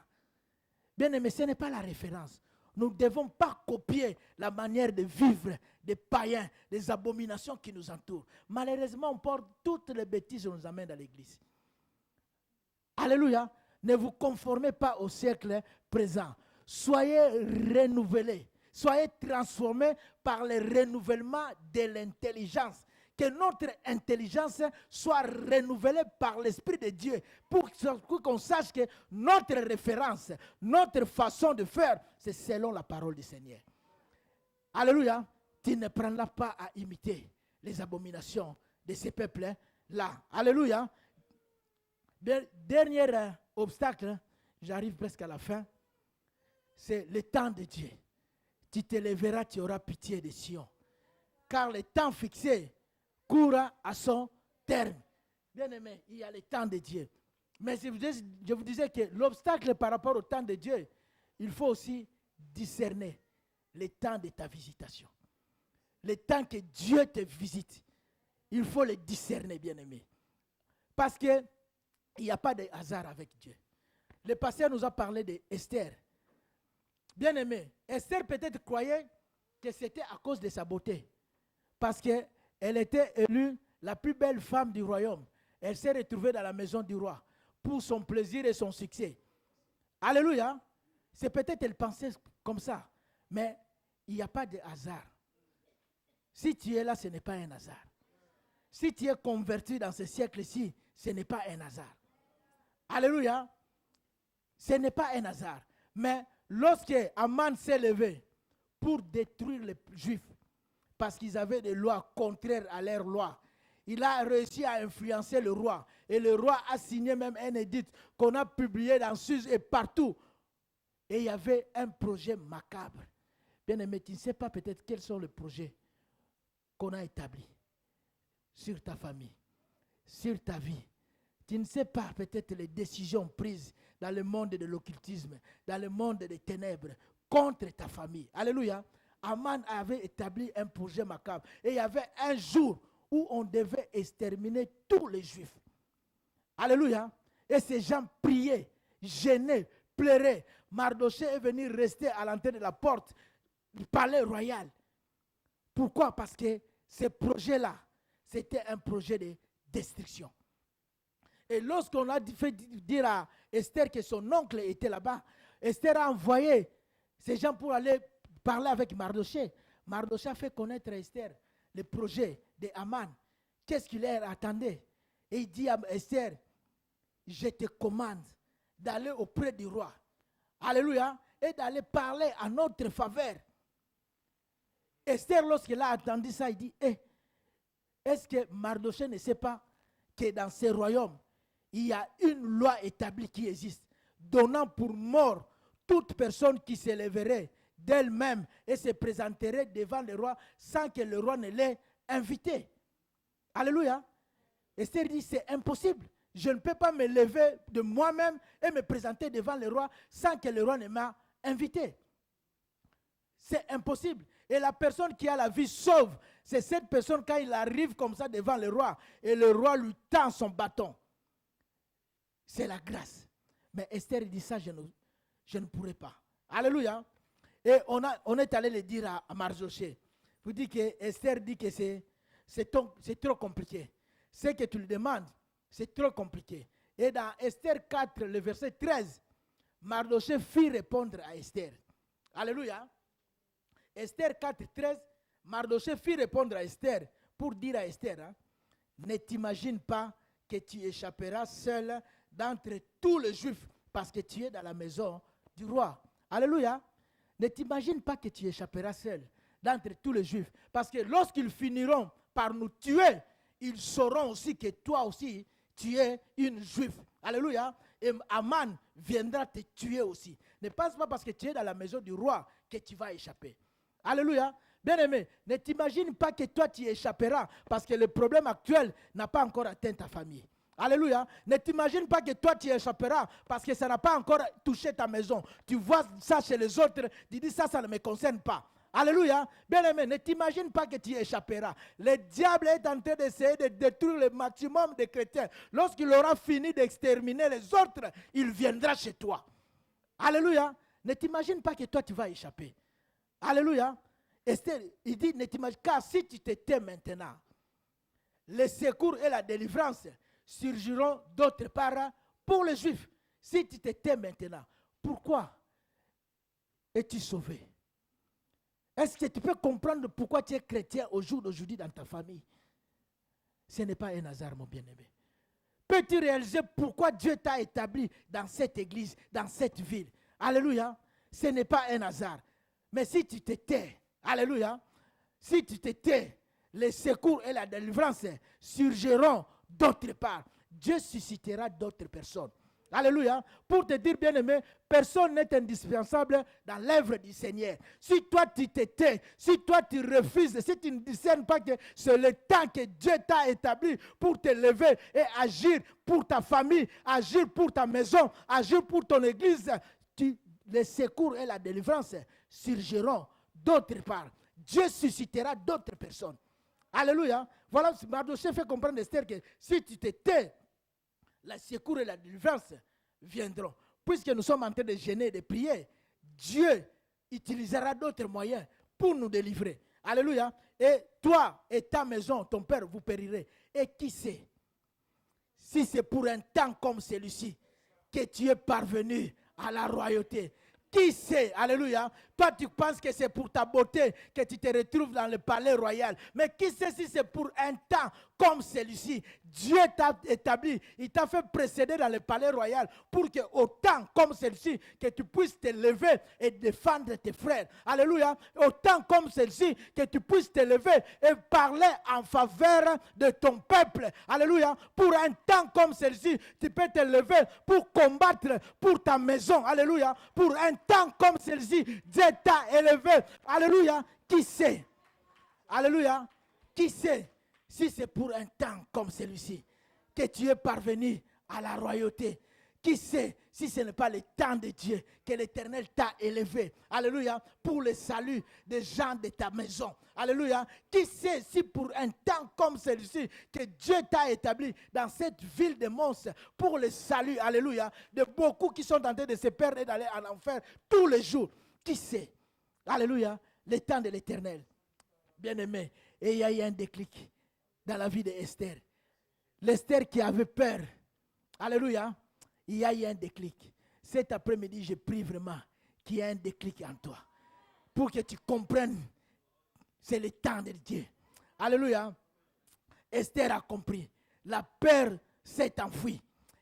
Bien-aimés, ce n'est pas la référence. Nous ne devons pas copier la manière de vivre des païens, des abominations qui nous entourent. Malheureusement, on porte toutes les bêtises et on nous amène à l'église. Alléluia. Ne vous conformez pas au siècle présent. Soyez renouvelés. Soyez transformés par le renouvellement de l'intelligence. Que notre intelligence soit renouvelée par l'Esprit de Dieu pour qu'on sache que notre référence, notre façon de faire, c'est selon la parole du Seigneur. Alléluia. Tu ne prendras pas à imiter les abominations de ces peuples-là. Alléluia. Dernier obstacle, j'arrive presque à la fin, c'est le temps de Dieu. tu te lèveras, tu auras pitié de Sion. Car le temps fixé court à son terme. Bien-aimé, il y a le temps de Dieu. Mais je vous disais que l'obstacle par rapport au temps de Dieu, il faut aussi discerner le temps de ta visitation. Le temps que Dieu te visite, il faut le discerner, bien-aimé. Parce qu'il n'y a pas de hasard avec Dieu. Le pasteur nous a parlé d'Esther. Bien-aimé, Esther peut-être croyait que c'était à cause de sa beauté. Parce qu'elle était élue la plus belle femme du royaume. Elle s'est retrouvée dans la maison du roi pour son plaisir et son succès. Alléluia. C'est peut-être elle pensait comme ça. Mais il n'y a pas de hasard. Si tu es là, ce n'est pas un hasard. Si tu es converti dans ce siècle-ci, ce n'est pas un hasard. Alléluia. Ce n'est pas un hasard. Mais lorsque Aman s'est levé pour détruire les Juifs, parce qu'ils avaient des lois contraires à leurs lois, il a réussi à influencer le roi. Et le roi a signé même un édit qu'on a publié dans Suse et partout. Et il y avait un projet macabre. Bien-aimé, tu ne sais pas peut-être quels sont les projets qu'on a établis sur ta famille, sur ta vie. Tu ne sais pas peut-être les décisions prises dans le monde de l'occultisme, dans le monde des ténèbres, contre ta famille. Alléluia. Aman avait établi un projet macabre. Et il y avait un jour où on devait exterminer tous les Juifs. Alléluia. Et ces gens priaient, gênaient, pleuraient. Mardochée est venu rester à l'entrée de la porte du palais royal. Pourquoi? Parce que ce projet-là, c'était un projet de destruction. Et lorsqu'on a fait dire à Esther que son oncle était là-bas, Esther a envoyé ces gens pour aller parler avec Mardochée. Mardochée a fait connaître à Esther le projet de Aman. Qu'est-ce qu'il leur attendait? Et il dit à Esther, je te commande d'aller auprès du roi. Alléluia. Et d'aller parler à notre faveur. Esther, lorsqu'elle a entendu ça, il dit, est-ce que Mardochée ne sait pas que dans ce royaume, il y a une loi établie qui existe, donnant pour mort toute personne qui se lèverait d'elle-même et se présenterait devant le roi sans que le roi ne l'ait invité. Alléluia. Esther dit, c'est impossible. Je ne peux pas me lever de moi-même et me présenter devant le roi sans que le roi ne m'a invité. C'est impossible. Et la personne qui a la vie sauve, c'est cette personne quand il arrive comme ça devant le roi et le roi lui tend son bâton. C'est la grâce. Mais Esther dit ça, je ne pourrai pas. Alléluia. Et on est allé le dire à Mardochée. Vous dites que Esther dit que c'est trop compliqué. Ce que tu lui demandes, c'est trop compliqué. Et dans Esther 4, le verset 13, Mardochée fit répondre à Esther. Alléluia. Esther 4, 13, Mardochée fit répondre à Esther pour dire à Esther, ne t'imagine pas que tu échapperas seul d'entre tous les Juifs parce que tu es dans la maison du roi. Alléluia. Ne t'imagine pas que tu échapperas seul d'entre tous les Juifs parce que lorsqu'ils finiront par nous tuer, ils sauront aussi que toi aussi, tu es une Juive. Alléluia. Et Aman viendra te tuer aussi. Ne pense pas parce que tu es dans la maison du roi que tu vas échapper. Alléluia. Bien-aimé, ne t'imagine pas que toi tu échapperas parce que le problème actuel n'a pas encore atteint ta famille. Alléluia. Ne t'imagine pas que toi tu échapperas parce que ça n'a pas encore touché ta maison. Tu vois ça chez les autres, tu dis ça ne me concerne pas. Alléluia. Bien-aimé, ne t'imagine pas que tu échapperas. Le diable est en train d'essayer de détruire le maximum de chrétiens. Lorsqu'il aura fini d'exterminer les autres, il viendra chez toi. Alléluia. Ne t'imagine pas que toi tu vas échapper. Alléluia. Esther, il dit, ne t'imagine pas, car si tu te tais maintenant, le secours et la délivrance surgiront d'autre part pour les Juifs. Si tu te tais maintenant, pourquoi es-tu sauvé? Est-ce que tu peux comprendre pourquoi tu es chrétien au jour d'aujourd'hui dans ta famille? Ce n'est pas un hasard, mon bien-aimé. Peux-tu réaliser pourquoi Dieu t'a établi dans cette église, dans cette ville? Alléluia. Ce n'est pas un hasard. Mais si tu te tais, alléluia, si tu te tais, les secours et la délivrance surgiront d'autre part. Dieu suscitera d'autres personnes. Alléluia. Pour te dire, bien-aimé, personne n'est indispensable dans l'œuvre du Seigneur. Si toi tu te tais, si toi tu refuses, si tu ne discernes pas que c'est le temps que Dieu t'a établi pour te lever et agir pour ta famille, agir pour ta maison, agir pour ton église, les secours et la délivrance surgiront d'autre part. Dieu suscitera d'autres personnes. Alléluia. Voilà, Mardochée fait comprendre à Esther que si tu te tais, la secours et la délivrance viendront. Puisque nous sommes en train de jeûner et de prier, Dieu utilisera d'autres moyens pour nous délivrer. Alléluia. Et toi et ta maison, ton père, vous périrez. Et qui sait, si c'est pour un temps comme celui-ci que tu es parvenu à la royauté. Qui sait, alléluia, toi tu penses que c'est pour ta beauté que tu te retrouves dans le palais royal. Mais qui sait si c'est pour un temps comme celui-ci. Dieu t'a établi, il t'a fait précéder dans le palais royal pour que au temps comme celui-ci, que tu puisses te lever et défendre tes frères. Alléluia. Au temps comme celui-ci, que tu puisses te lever et parler en faveur de ton peuple. Alléluia. Pour un temps comme celui-ci, tu peux te lever pour combattre pour ta maison. Alléluia. Pour un temps comme celui-ci, Dieu t'a élevé. Alléluia. Qui sait? Alléluia. Qui sait si c'est pour un temps comme celui-ci que tu es parvenu à la royauté? Qui sait si ce n'est pas le temps de Dieu que l'Éternel t'a élevé? Alléluia. Pour le salut des gens de ta maison. Alléluia. Qui sait si pour un temps comme celui-ci que Dieu t'a établi dans cette ville de monstres pour le salut, alléluia, de beaucoup qui sont en train de se perdre et d'aller en enfer tous les jours. Qui sait? Alléluia. Le temps de l'Éternel. Bien-aimé. Et il y a eu un déclic dans la vie d'Esther. L'Esther qui avait peur. Alléluia. Il y a eu un déclic. Cet après-midi, je prie vraiment qu'il y ait un déclic en toi. Pour que tu comprennes, c'est le temps de Dieu. Alléluia. Esther a compris. La peur s'est enfuie.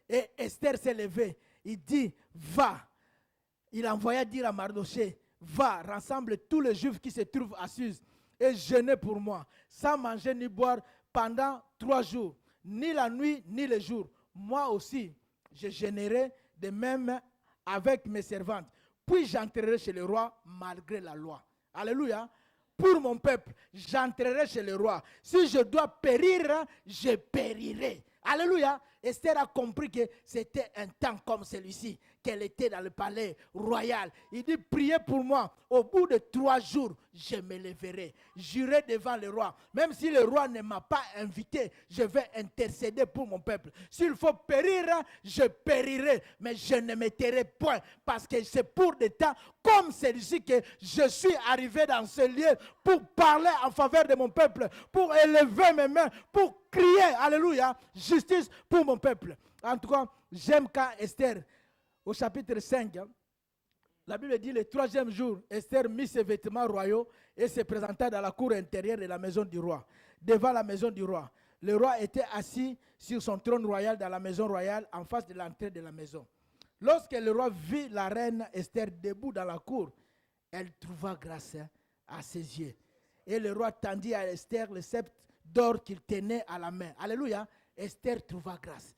Et Esther s'est levée. Il dit, va. Il envoya dire à Mardochée, va, rassemble tous les Juifs qui se trouvent à Suse et jeûnez pour moi, sans manger ni boire pendant 3 jours, ni la nuit, ni le jour. Moi aussi, je jeûnerai de même avec mes servantes. Puis j'entrerai chez le roi malgré la loi. Alléluia. Pour mon peuple, j'entrerai chez le roi. Si je dois périr, je périrai. Alléluia. Esther a compris que c'était un temps comme celui-ci, qu'elle était dans le palais royal. Il dit, priez pour moi. Au bout de 3 jours, je me lèverai. J'irai devant le roi. Même si le roi ne m'a pas invité, je vais intercéder pour mon peuple. S'il faut périr, je périrai. Mais je ne me tairai point. Parce que c'est pour des temps comme celui-ci que je suis arrivé dans ce lieu pour parler en faveur de mon peuple, pour élever mes mains, pour crier, alléluia, justice pour mon peuple. En tout cas, j'aime quand Esther, au chapitre 5, la Bible dit le 3e jour, Esther mit ses vêtements royaux et se présenta dans la cour intérieure de la maison du roi, devant la maison du roi. Le roi était assis sur son trône royal dans la maison royale en face de l'entrée de la maison. Lorsque le roi vit la reine Esther debout dans la cour, elle trouva grâce à ses yeux. Et le roi tendit à Esther le sceptre d'or qu'il tenait à la main. Alléluia. Esther trouva grâce.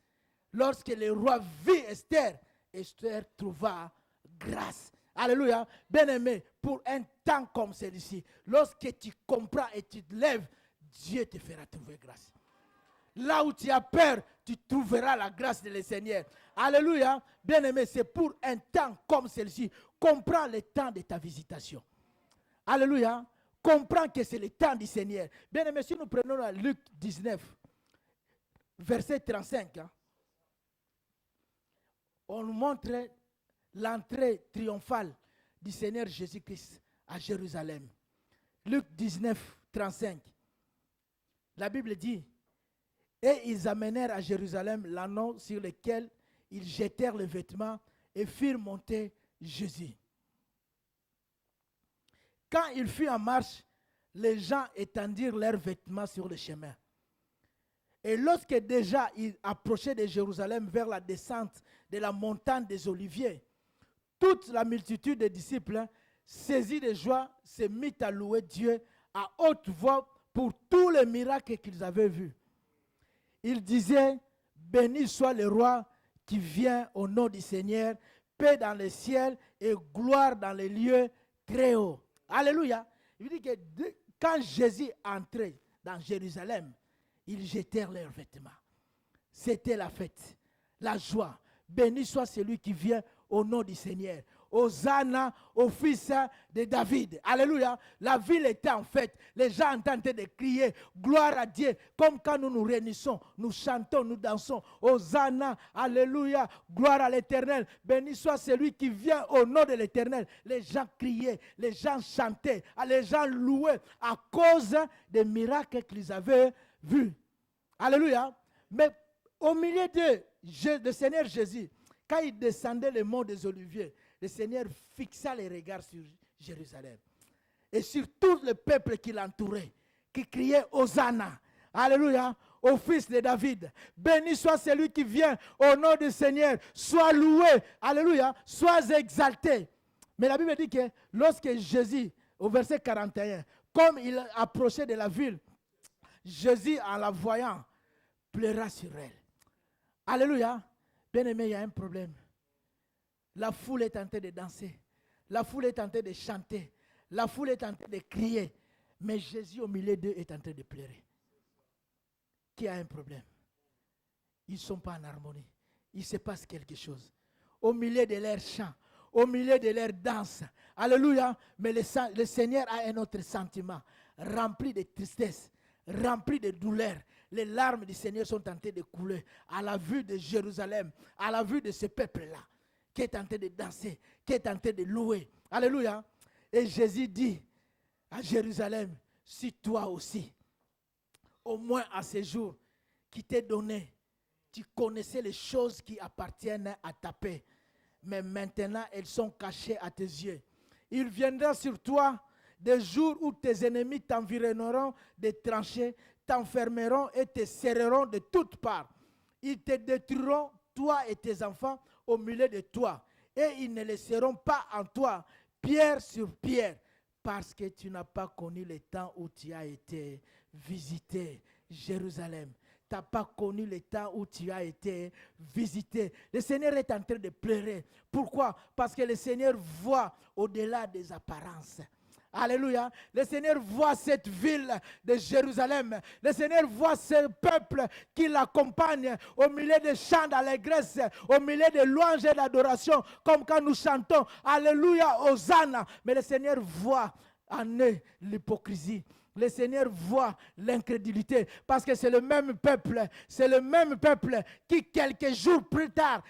Lorsque le roi vit Esther, Esther trouva grâce. Alléluia. Bien-aimé, pour un temps comme celui-ci, lorsque tu comprends et tu te lèves, Dieu te fera trouver grâce. Là où tu as peur, tu trouveras la grâce de le Seigneur. Alléluia. Bien-aimé, c'est pour un temps comme celui-ci. Comprends le temps de ta visitation. Alléluia. Comprends que c'est le temps du Seigneur. Bien-aimé, si nous prenons la Luc 19, verset 35, on nous montre l'entrée triomphale du Seigneur Jésus-Christ à Jérusalem. Luc 19, 35. La Bible dit, et ils amenèrent à Jérusalem l'anneau sur lequel ils jetèrent les vêtements et firent monter Jésus. Quand il fut en marche, les gens étendirent leurs vêtements sur le chemin. Et lorsque déjà il approchait de Jérusalem vers la descente de la montagne des Oliviers, toute la multitude des disciples, saisis de joie, se mit à louer Dieu à haute voix pour tous les miracles qu'ils avaient vus. Ils disaient, béni soit le roi qui vient au nom du Seigneur, paix dans le ciel et gloire dans les lieux très hauts. Alléluia. Il dit que quand Jésus entrait dans Jérusalem, ils jetèrent leurs vêtements. C'était la fête, la joie. Béni soit celui qui vient au nom du Seigneur. Hosanna au fils de David. Alléluia. La ville était en fête. Les gens entendaient de crier gloire à Dieu. Comme quand nous nous réunissons, nous chantons, nous dansons. Hosanna, alléluia, gloire à l'Éternel. Béni soit celui qui vient au nom de l'Éternel. Les gens criaient, les gens chantaient, les gens louaient à cause des miracles qu'ils avaient vus. Alléluia. Mais au milieu de Seigneur Jésus, quand il descendait le mont des Oliviers, le Seigneur fixa les regards sur Jérusalem et sur tout le peuple qui l'entourait, qui criait Hosanna, alléluia, au fils de David. Béni soit celui qui vient au nom du Seigneur, sois loué, alléluia, sois exalté. Mais la Bible dit que lorsque Jésus, au verset 41, comme il approchait de la ville, Jésus, en la voyant, pleura sur elle. Alléluia. Bien-aimé, il y a un problème. La foule est en train de danser. La foule est en train de chanter. La foule est en train de crier. Mais Jésus, au milieu d'eux, est en train de pleurer. Qui a un problème? Ils ne sont pas en harmonie. Il se passe quelque chose. Au milieu de leurs chants, au milieu de leurs danses. Alléluia. Mais le Seigneur a un autre sentiment. Rempli de tristesse, rempli de douleur. Les larmes du Seigneur sont en train de couler à la vue de Jérusalem, à la vue de ce peuple-là, qui est en train de danser, qui est en train de louer. Alléluia. Et Jésus dit à Jérusalem, si toi aussi, au moins à ce jour qui t'est donné, tu connaissais les choses qui appartiennent à ta paix, mais maintenant elles sont cachées à tes yeux. Il viendra sur toi des jours où tes ennemis t'environneront des tranchées, t'enfermeront et te serreront de toutes parts. Ils te détruiront, toi et tes enfants, au milieu de toi. Et ils ne laisseront pas en toi pierre sur pierre, parce que tu n'as pas connu le temps où tu as été visité Jérusalem. Tu n'as pas connu le temps où tu as été visité. Le Seigneur est en train de pleurer. Pourquoi? Parce que le Seigneur voit au-delà des apparences. Alléluia. Le Seigneur voit cette ville de Jérusalem. Le Seigneur voit ce peuple qui l'accompagne au milieu des chants d'allégresse, au milieu des louanges et d'adoration, comme quand nous chantons Alléluia, Hosanna. Mais le Seigneur voit en eux l'hypocrisie. Le Seigneur voit l'incrédulité, parce que c'est le même peuple qui quelques jours plus tard,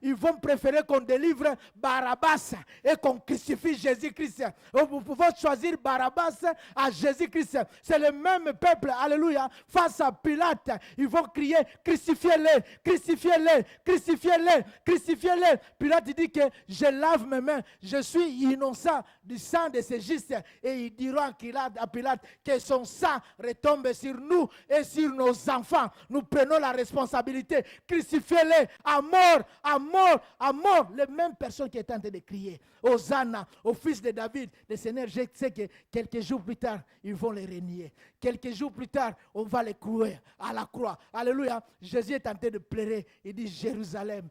ils vont préférer qu'on délivre Barabbas et qu'on crucifie Jésus-Christ. Vous pouvez choisir Barabbas à Jésus-Christ. C'est le même peuple, alléluia, face à Pilate. Ils vont crier, crucifiez-le, crucifiez-le, crucifiez-le, crucifiez-le. Pilate dit que je lave mes mains, je suis innocent du sang de ces justes. Et ils diront à Pilate que son sang retombe sur nous et sur nos enfants. Nous prenons la responsabilité. Crucifiez-les à mort, à mort, à mort. Les mêmes personnes qui étaient en train de crier Hosanna au fils de David. Le Seigneur, je sais que quelques jours plus tard, ils vont les renier. Quelques jours plus tard, on va les clouer à la croix. Alléluia. Jésus est en train de pleurer. Il dit Jérusalem,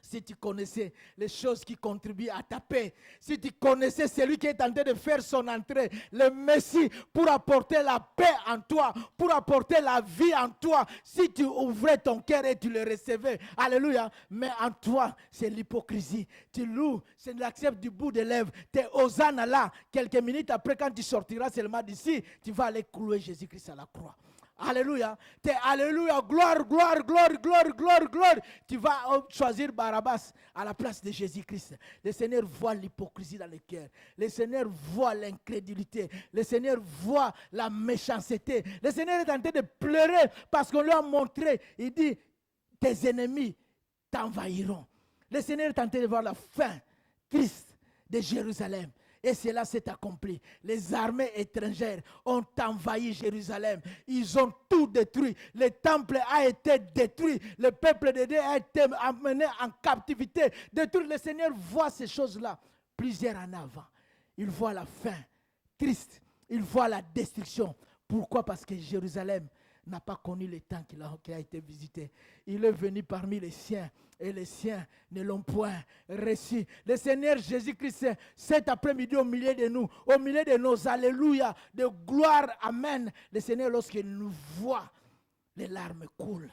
si tu connaissais les choses qui contribuent à ta paix, si tu connaissais celui qui est en train de faire son entrée, le Messie, pour apporter la paix en toi, pour apporter la vie en toi, si tu ouvrais ton cœur et tu le recevais, alléluia, mais en toi, c'est l'hypocrisie. Tu loues, tu l'acceptes du bout des lèvres, tu es Hosanna là, quelques minutes après, quand tu sortiras seulement d'ici, tu vas aller clouer Jésus-Christ à la croix. Alléluia. Alléluia. Gloire, gloire, gloire, gloire, gloire, gloire. Tu vas choisir Barabbas à la place de Jésus-Christ. Le Seigneur voit l'hypocrisie dans le cœur. Le Seigneur voit l'incrédulité. Le Seigneur voit la méchanceté. Le Seigneur est en train de pleurer parce qu'on lui a montré. Il dit, tes ennemis t'envahiront. Le Seigneur est en train de voir la fin triste de Jérusalem. Et cela s'est accompli. Les armées étrangères ont envahi Jérusalem. Ils ont tout détruit. Le temple a été détruit. Le peuple de Dieu a été amené en captivité. Détruit. Le Seigneur voit ces choses-là plusieurs années avant. Il voit la fin triste. Il voit la destruction. Pourquoi? Parce que Jérusalem n'a pas connu le temps qu'il a été visité. Il est venu parmi les siens et les siens ne l'ont point reçu. Le Seigneur Jésus-Christ, cet après-midi au milieu de nous, au milieu de nos alléluia, de gloire, amen. Le Seigneur, lorsqu'il nous voit, les larmes coulent.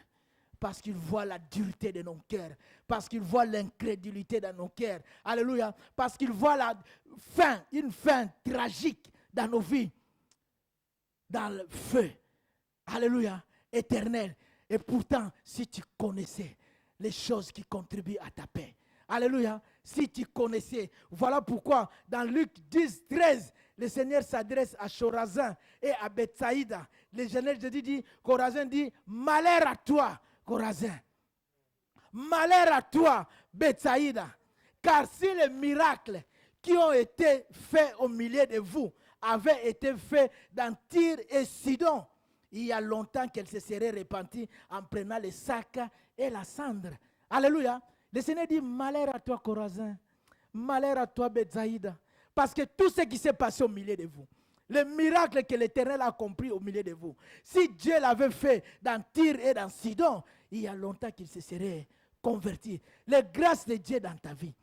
Parce qu'il voit la dureté de nos cœurs. Parce qu'il voit l'incrédulité dans nos cœurs. Alléluia. Parce qu'il voit la fin, une fin tragique dans nos vies. Dans le feu. Alléluia. Éternel. Et pourtant, si tu connaissais les choses qui contribuent à ta paix. Alléluia. Si tu connaissais. Voilà pourquoi dans Luc 10, 13, le Seigneur s'adresse à Chorazin et à Bethsaïda. Le Seigneur Jésus dit, Chorazin dit, malheur à toi, Chorazin. Malheur à toi, Bethsaïda. Car si les miracles qui ont été faits au milieu de vous avaient été faits dans Tyr et Sidon, il y a longtemps qu'elle se serait repentie en prenant les sacs et la cendre. Alléluia. Le Seigneur dit, malheur à toi, Chorazin. Malheur à toi, Bethsaïda. Parce que tout ce qui s'est passé au milieu de vous, le miracle que l'Éternel a accompli au milieu de vous, si Dieu l'avait fait dans Tyr et dans Sidon, il y a longtemps qu'il se serait converti. Les grâces de Dieu dans ta vie,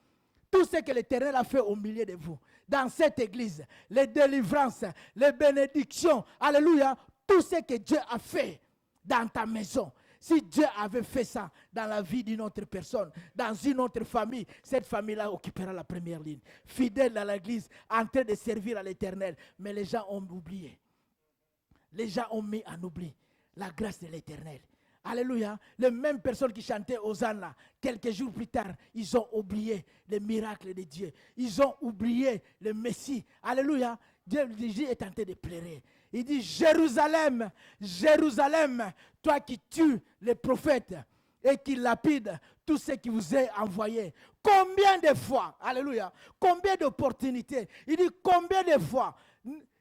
tout ce que l'Éternel a fait au milieu de vous, dans cette église, les délivrances, les bénédictions, alléluia, tout ce que Dieu a fait dans ta maison. Si Dieu avait fait ça dans la vie d'une autre personne, dans une autre famille, cette famille-là occupera la première ligne. Fidèle à l'église, en train de servir à l'Éternel. Mais les gens ont oublié. Les gens ont mis en oubli la grâce de l'Éternel. Alléluia. Les mêmes personnes qui chantaient Hosanna, quelques jours plus tard, ils ont oublié les miracles de Dieu. Ils ont oublié le Messie. Alléluia. Dieu est en train de pleurer. Il dit, Jérusalem, Jérusalem, toi qui tues les prophètes et qui lapides tous ceux qui vous ont envoyés. Combien de fois, alléluia, combien d'opportunités. Il dit, combien de fois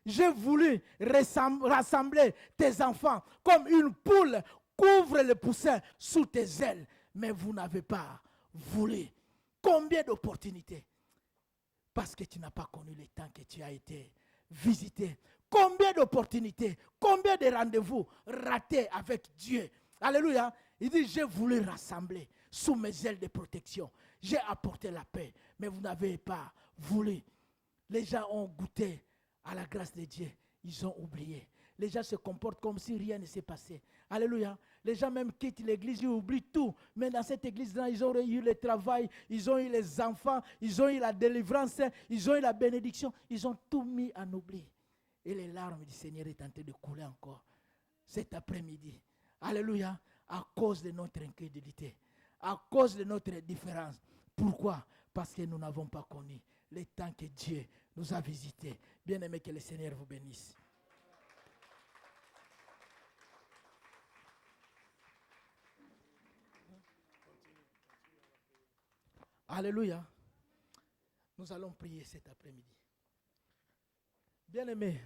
j'ai voulu rassembler tes enfants comme une poule couvre le poussin sous tes ailes, mais vous n'avez pas voulu. Combien d'opportunités. Parce que tu n'as pas connu le temps que tu as été visité. Combien d'opportunités, combien de rendez-vous ratés avec Dieu. Alléluia. Il dit, j'ai voulu rassembler sous mes ailes de protection. J'ai apporté la paix, mais vous n'avez pas voulu. Les gens ont goûté à la grâce de Dieu. Ils ont oublié. Les gens se comportent comme si rien ne s'est passé. Alléluia. Les gens même quittent l'église, ils oublient tout. Mais dans cette église-là, ils ont eu le travail, ils ont eu les enfants, ils ont eu la délivrance, ils ont eu la bénédiction. Ils ont tout mis en oubli. Et les larmes du Seigneur sont en train de couler encore cet après-midi. Alléluia. À cause de notre incrédulité. À cause de notre différence. Pourquoi? Parce que nous n'avons pas connu le temps que Dieu nous a visités. Bien-aimés, que le Seigneur vous bénisse. Alléluia. Nous allons prier cet après-midi. Bien-aimés,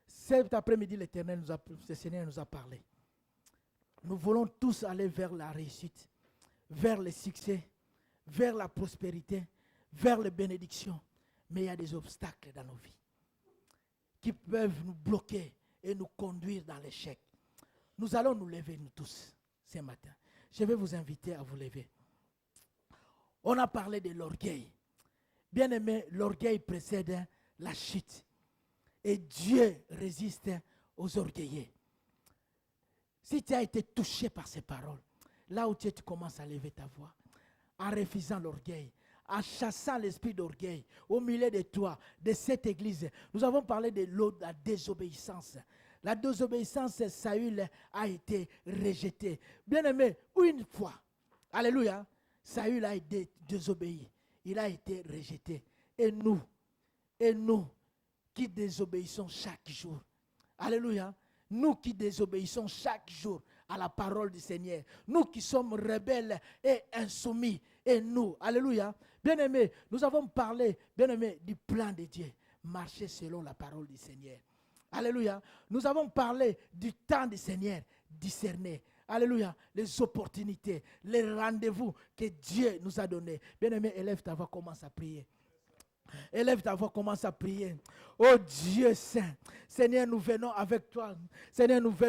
cet après-midi, le Seigneur nous a parlé. Nous voulons tous aller vers la réussite, vers le succès, vers la prospérité, vers les bénédictions. Mais il y a des obstacles dans nos vies qui peuvent nous bloquer et nous conduire dans l'échec. Nous allons nous lever, nous tous, ce matin. Je vais vous inviter à vous lever. On a parlé de l'orgueil. Bien aimé, l'orgueil précède la chute. Et Dieu résiste aux orgueilleux. Si tu as été touché par ces paroles, là où tu commences à lever ta voix, en refusant l'orgueil, en chassant l'esprit d'orgueil au milieu de toi, de cette église. Nous avons parlé de la désobéissance. La désobéissance, Saül a été rejeté. Bien aimé, une fois, alléluia, Saül a été désobéi. Il a été rejeté. Et nous qui désobéissons chaque jour. Alléluia. Nous qui désobéissons chaque jour à la parole du Seigneur. Nous qui sommes rebelles et insoumis. Et nous, alléluia. Bien-aimés, nous avons parlé, bien-aimés, du plan de Dieu. Marcher selon la parole du Seigneur. Alléluia. Nous avons parlé du temps du Seigneur. Discerner. Alléluia. Les opportunités, les rendez-vous que Dieu nous a donnés. Bien-aimés, élève ta voix, commence à prier. Élève ta voix, commence à prier. Oh Dieu Saint, Seigneur, nous venons avec toi. Seigneur, nous venons.